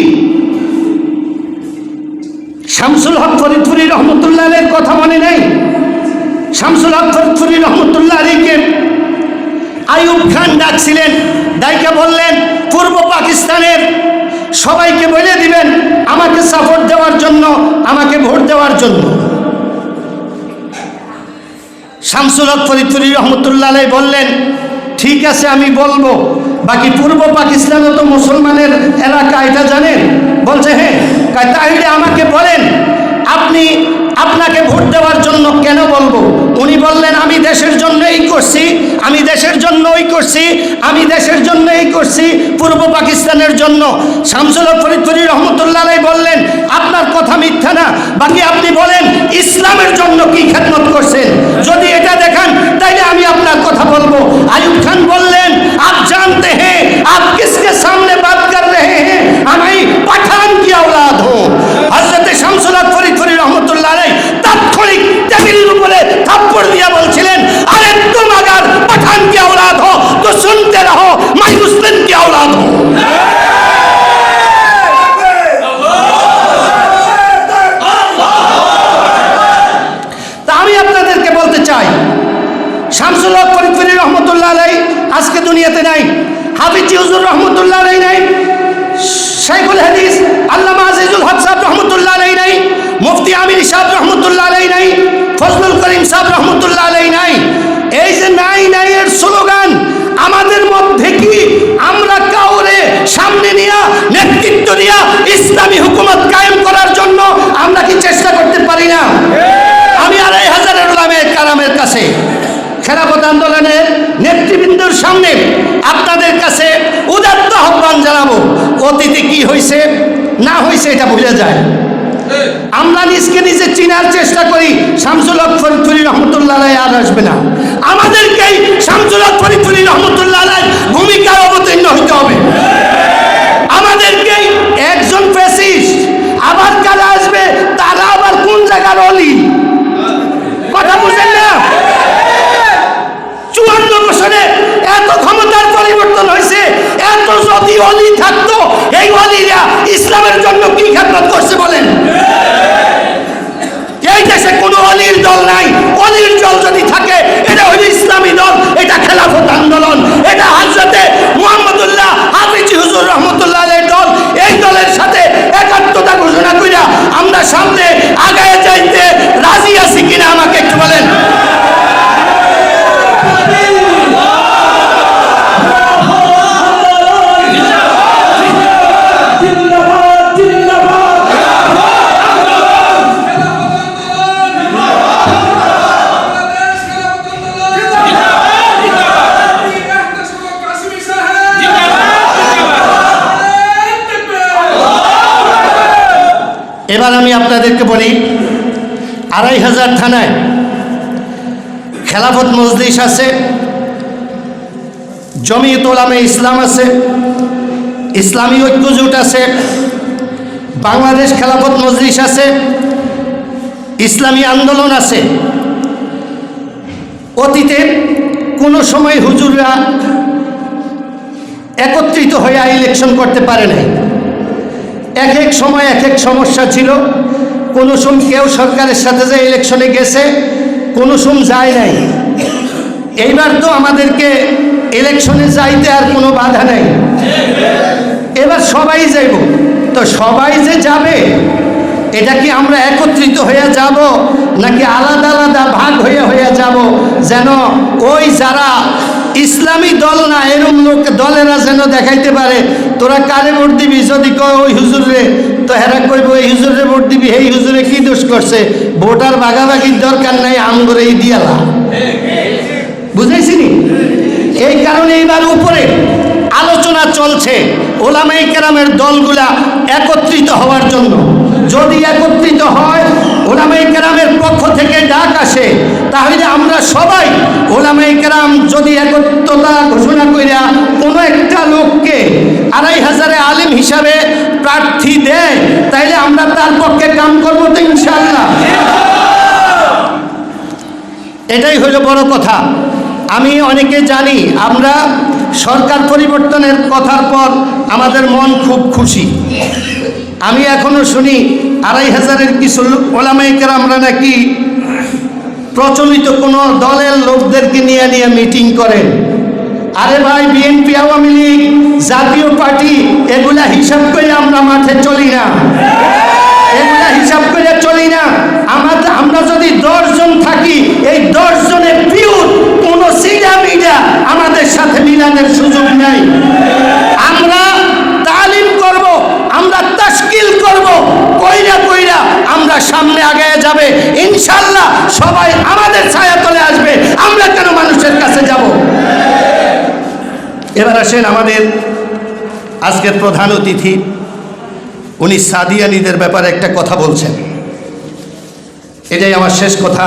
শামসুল হক ফরিদপুরি রহমতুল্লাহ আলাইহির কথা মনে নেই? শামসুল হক ফরিদপুরি রহমতুল্লাহ আলাইহিকে আইয়ুব খান ডাকছিলেন, ডাইকা বললেন পূর্ব পাকিস্তানের সবাইকে বলে দিবেন আমাকে সাপোর্ট দেওয়ার জন্য, আমাকে ভোট দেওয়ার জন্য। শামসুল হক ফরিদপুরি রহমতুল্লাহ আলাইহি বললেন ঠিক আছে আমি বলবো, বাকি পূর্ব পাকিস্তানও তো মুসলমানের এলাকা, এটা জানেন? বলছে হ্যাঁ। তাহলে আমাকে বলেন আপনি আপনাকে ভোট দেওয়ার জন্য কেন বলবো? উনি বললেন আমি দেশের জন্য এই করছি, আমি দেশের জন্য ওই করছি, আমি দেশের জন্য এই করছি, পূর্ব পাকিস্তানের জন্য। শামসুল হক ফরিদপুরি রহমতুল্লাহ আলাইহি বললেন আপনার কথা মিথ্যা না, বাকি আপনি বলেন ইসলামের জন্য কি খেদমত করছেন, যদি এটা দেখান তাইলে আমি আপনার কথা বলবো। আইয়ুব খান বললেন আপ জানতে हैं आप किसके सामने बात कर रहे हैं, আমি পাঠান কি औलाद हूं। হযরত শামসুল হক ফরিদপুরি রহমতুল্লাহ আলাইহি তাৎক্ষণিক টেবিলের উপরে থাপ্পড় দিয়া বলছিলেন अरे तुम अगर पठान की औलाद हो तो सुनते रहो मैं मुस्लिम की औलाद हूं। তা আমি আপনাদেরকে বলতে চাই শামসুল হক ফরিদপুরি রহমতুল্লাহ আলাইহি আজকে দুনিয়াতে নাই, হাফিজি হুজুর রহমতুল্লাহ আলাইহি নাই, শাইখুল হাদিস আল্লামা আজিজুল হক সাহেব রহমতুল্লাহ আলাইহি নাই, মুফতি আমির সাহেব রহমতুল্লাহ আলাইহি নাই, ফজলুল করিম সাহেব রহমতুল্লাহ আলাইহি নাই। এই যে নাই নাই এর স্লোগান, আমাদের মধ্যে কি আমরা কাউরে সামনে নিয়ে নেতৃত্ব দিয়া ইসলামী হুকুমত কায়েম করার জন্য আমরা কি চেষ্টা করতে পারি না? আমি 2500 উলামায়ে কেরামের কাছে খেলাফত আন্দোলনের নেতৃবৃন্দর সামনে আপনাদের কাছে উদাত্ত আহ্বান জানাবো, অতীতে কি হয়েছে না হয়েছে এটা ভুলে যায়। আমরা নিজকে নিজে চিনার চেষ্টা করি, শামসুল হক ফরিদপুরি রহমতুল্লাহ আলাইহি আর আসবে না, আমাদেরকেই শামসুল হক ফরিদপুরি রহমতুল্লাহ আলাইহি ভূমিকায় অবতীর্ণ হতে হবে। আমাদেরকেই একজন ফ্যাসিস্ট আবার কারা আসবে, তারা আবার কোন জায়গার অলি, কথা বুঝেন না? 54 বছরে এত ক্ষমতার পরিবর্তন হয়েছে, এত যদি অলি থাকতো এই অলিরা ইসলামের জন্য কি খেদমত করছে বলেন? এই দেশে কোনো অলির দল নাই, অলির দল যদি থাকে এটা হলো ইসলামী দল, এটা খেলাফত আন্দোলন, এটা হযরতে মুহাম্মদুল্লাহ হাফিজি হুজুর রহমতুল্লাহ আলাইহির দল। এই দলের সাথে একাত্মতা ঘোষণা কইরা আমরা সামনে আগায় যাইতে রাজি আছি কিনা আমাকে একটু বলেন। এবার আমি আপনাদেরকে বলি, ২৫০০ থানায় খেলাফত মজলিস আছে, জমিয়ত উলামায়ে ইসলাম আছে, ইসলামী ঐক্য জোট আছে, বাংলাদেশ খেলাফত মজলিস আছে, ইসলামী আন্দোলন আছে। অতীতে কোনো সময় হুজুররা একত্রিত হয়ে ইলেকশন করতে পারে নাই। এক এক সময় এক এক সমস্যা ছিল। কোনো সময় কেউ সরকারের সাথে যে ইলেকশনে গেছে, কোনো সময় যায় নাই। এইবার তো আমাদেরকে ইলেকশনে যাইতে আর কোনো বাধা নেই, এবার সবাই যাইব। তো সবাই যে যাবে, এটা কি আমরা একত্রিত হয়ে যাব নাকি আলাদা আলাদা ভাগ হয়ে যাব? যেন ওই যারা ইসলামী দল না এরকম লোক দলেরা যেন দেখাইতে পারে তোরা কারে ভোট দিবি। যদি কয় ওই হুজুরে, তো হেরা কইব এই হুজুরে ভোট দিবি, এই হুজুরে কি দোষ করছে, ভোটার ভাগাভাগির দরকার নাই, আমগরে এই দিয়ালা। বুঝাইছি নি? এই কারণে এবার উপরে আলোচনা চলছে ওলামায়ে কেরামের দলগুলা একত্রিত হওয়ার জন্য। যদি একত্রিত হয়, ওলামায়ে কেরামের পক্ষ থেকে ডাক আসে, তাহলে আমরা সবাই ওলামায়ে কেরাম যদি একত্রতা ঘোষণা কইরা কোনো একটা লোককে ২৫০০ আলেম হিসাবে প্রার্থী দেয়, তাইলে আমরা তার পক্ষে কাম করবো তো ইনশাআল্লাহ। এটাই হলো বড় কথা। আমি অনেকে জানি আমরা সরকার পরিবর্তনের কথার পর আমাদের মন খুব খুশি। আমি এখনো শুনি ২৫০০-এর কিছু ওলামায়ে কেরামরা নাকি প্রচলিত কোনো দলের লোকদেরকে নিয়ে মিটিং করেন। আরে ভাই, বিএনপি, আওয়ামী লীগ, জাতীয় পার্টি, এগুলা হিসাব করে আমরা মাঠে চলি না, এগুলা হিসাব করে চলি না। আমরা যদি ১০ জন থাকি, এই ১০ জনের পিওর কোনো সিডা মিডা আমাদের সাথে মিলানের সুযোগ নাই। আমরা তালিম করব, আমরা তাশকিল করব, কইরা কইরা আমরা সামনে আগায় যাবে ইনশাআল্লাহ। সবাই আমাদের ছায়াতলে আসবে, আমরা কেন মানুষের কাছে যাব? এবার আসেন আমাদের আজকের প্রধান অতিথি, উনি সাদিয়ানীদের ব্যাপারে একটা কথা বলছেন। এটাই আমার শেষ কথা।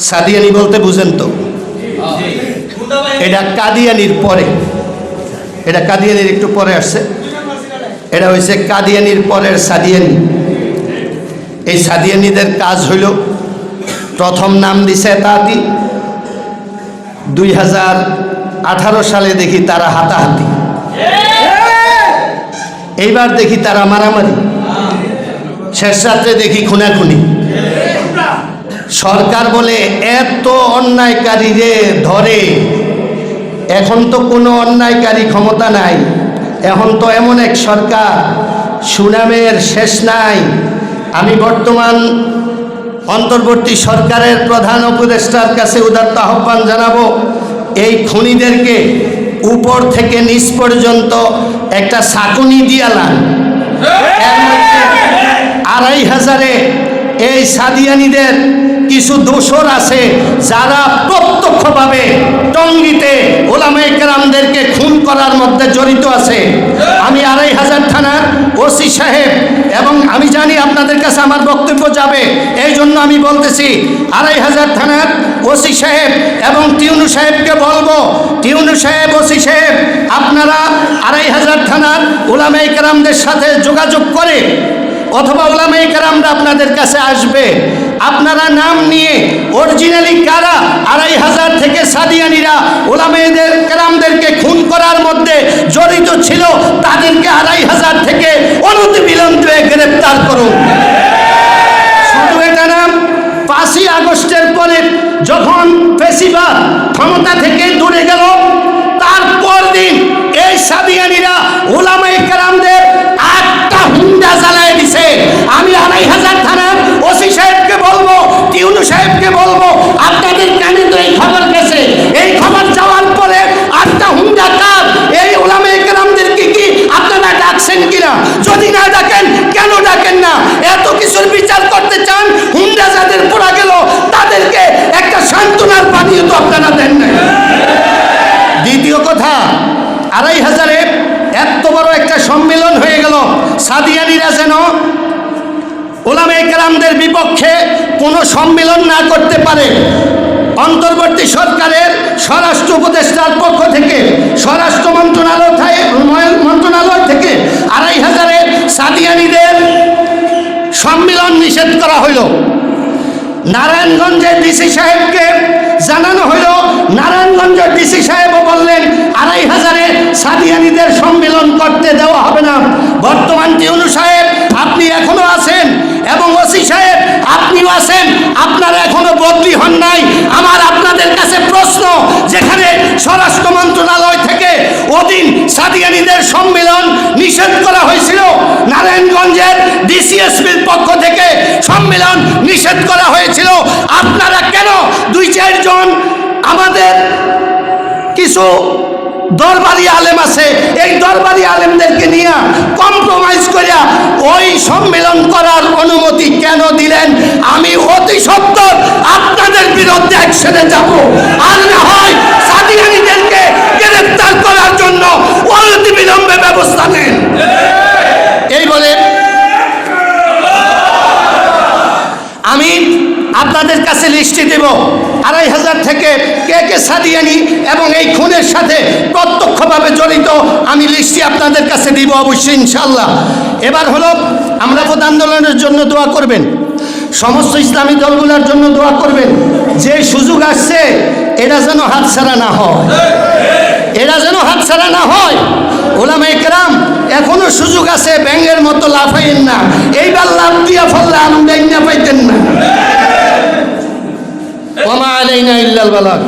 সাদিয়ানী বলতে বুঝেন তো, এটা কাদিয়ানির পরে, এটা কাদিয়ানির একটু পরে আসছে, এটা হয়েছে কাদিয়ানির পরের সাদিয়ানি। এই সাদিয়ানীদের কাজ হইল, প্রথম নাম দিছে তাঁতি, 2018 সালে দেখি তারা হাতাহাতি, এইবার দেখি তারা মারামারি, শেষ রাত্রে দেখি খুনাখুনি। সরকার বলে এত অন্যায়কারীরে ধরে, এখন তো কোনো অন্যায়কারী ক্ষমতা নাই, এখন তো এমন এক সরকার, সুনামের শেষ নাই। আমি বর্তমান অন্তর্বর্তী সরকারের প্রধান উপদেষ্টার কাছে উদাত্ত আহ্বান জানাবো, এই খুনিদেরকে উপর থেকে নিচ পর্যন্ত একটা ছাকুনি দিয়ালান। ২৫০০-এ এই সাদিয়ানীদের কিছু দোসর আছে যারা প্রত্যক্ষভাবে টঙ্গীতে ওলামায়ে কেরামদেরকে খুন করার মধ্যে জড়িত আছে। আমি ২৫০০ থানার ওসি সাহেব, এবং আমি জানি আপনাদের কাছে আমার বক্তব্য যাবে, এই জন্য আমি বলতেছি ২৫০০ থানার ওসি সাহেব এবং টিউনু সাহেবকে বলবো, টিউনু সাহেব, ওসি সাহেব, আপনারা ২৫০০ থানার ওলামায়ে কেরামদের সাথে যোগাযোগ করে, অথবা ওলামায়ে কেরামরা আপনাদের কাছে আসবে, আপনারা নাম নিয়ে অরিজিনালি কারা ২৫০০ থেকে সাদিয়ানীরা ওলামায়ে কেরামদেরকে খুন করার মধ্যে জড়িত ছিল, তাদেরকে ২৫০০ থেকে অনতিবিলম্বে গ্রেপ্তার করুন। শুধু এটা না, ৫ই আগস্টের পরে যখন ফ্যাসিবাদ ক্ষমতা থেকে দূরে গেল, তারপর দিন এই সাদিয়ানীরা ওলামায়ে কেরামদের ৮টা হুন্ডা জ্বালায় দিছে। আমি ২৫০০ থানার ওসি সাহেবকে বলবো, টিউনু সাহেবকে বলবো, আপনাদের কানে তো এই খবর গেছে, এই খবর যাওয়ার পরে ৮টা হুন্ডা কার, এই ওলামায়ে কেরামদেরকে কি আপনারা ডাকছেন কিনা? যদি না ডাকেন, কেন ডাকেন না? এত কিছুর বিচার করতে চান, হুন্ডা যাদের পড়া গেল তাদেরকে একটা সান্ত্বনার পানীয় তো আপনারা দেন নাই। দ্বিতীয় কথা, ২৫০০-এ এত বড় একটা সম্মেলন হয়ে গেল, সাদিয়ানীরা যেন উলামায়ে কেরামদের বিপক্ষে কোনো সম্মেলন না করতে পারে, অন্তর্বর্তী সরকারের স্বরাষ্ট্র উপদেষ্টার পক্ষ থেকে স্বরাষ্ট্র মন্ত্রণালয় থেকে 2500 সাদিয়ানীদের সম্মেলন নিষেধ করা হইল। নারায়ণগঞ্জের ডিসি সাহেবকে জানানো হইল, নারায়ণগঞ্জের ডিসি সাহেবও বললেন 2500 সাদিয়ানীদের সম্মেলন করতে দেওয়া হবে না। বর্তমান টিউনু সাহেব আপনি এখনো আছেন এবং ওসি সাহেব আপনিও আছেন, আপনারা এখনো বদলি হন নাই। আমার আপনাদের কাছে প্রশ্ন, যেখানে স্বরাষ্ট্র মন্ত্রণালয় থেকে ওদিন সাদিয়ানীদের সম্মেলন নিষেধ করা হয়েছিল, নারায়ণগঞ্জের ডিসিএসপির পক্ষ থেকে সম্মেলন নিষেধ করা হয়েছিল, আপনারা কেন 2-4 জন আমাদের কিছু দরবারি আলেম আছে, এই দরবারি আলেমদেরকে নিয়ে কম্প্রোমাইজ করিয়া ওই সম্মেলন করার অনুমতি কেন দিলেন? আমি অতি সত্বর আপনাদের বিরুদ্ধে অ্যাকশনে যাব, আর না হয় সাদিয়ানীদেরকে গ্রেফতার করার জন্য অনতিবিলম্বে ব্যবস্থা নেন। এই বলে আমি আপনাদের কাছে লিস্টে দেব 2500 থেকে কে কে সাদিয়ানী এবং এই খুনের সাথে প্রত্যক্ষভাবে জড়িত, আমি লিস্টে আপনাদের কাছে দিব অবশ্যই ইনশাআল্লাহ। এবার হলো আমরা আন্দোলনের জন্য দোয়া করবেন, সমস্ত ইসলামী দলগুলোর জন্য দোয়া করবেন, যে সুযোগ আসছে এটা যেন হাতছাড়া না হয়, এরা যেন হাতছাড়া না হয়। উলামায়ে কেরাম এখনো সুযোগ আছে, ব্যাঙের মতো লাফাইন না, এইবার লাফ দিয়া ফেললে আনন্দ পাইতেন না। ওয়া মা আলাইনা ইল্লাল বালাগ।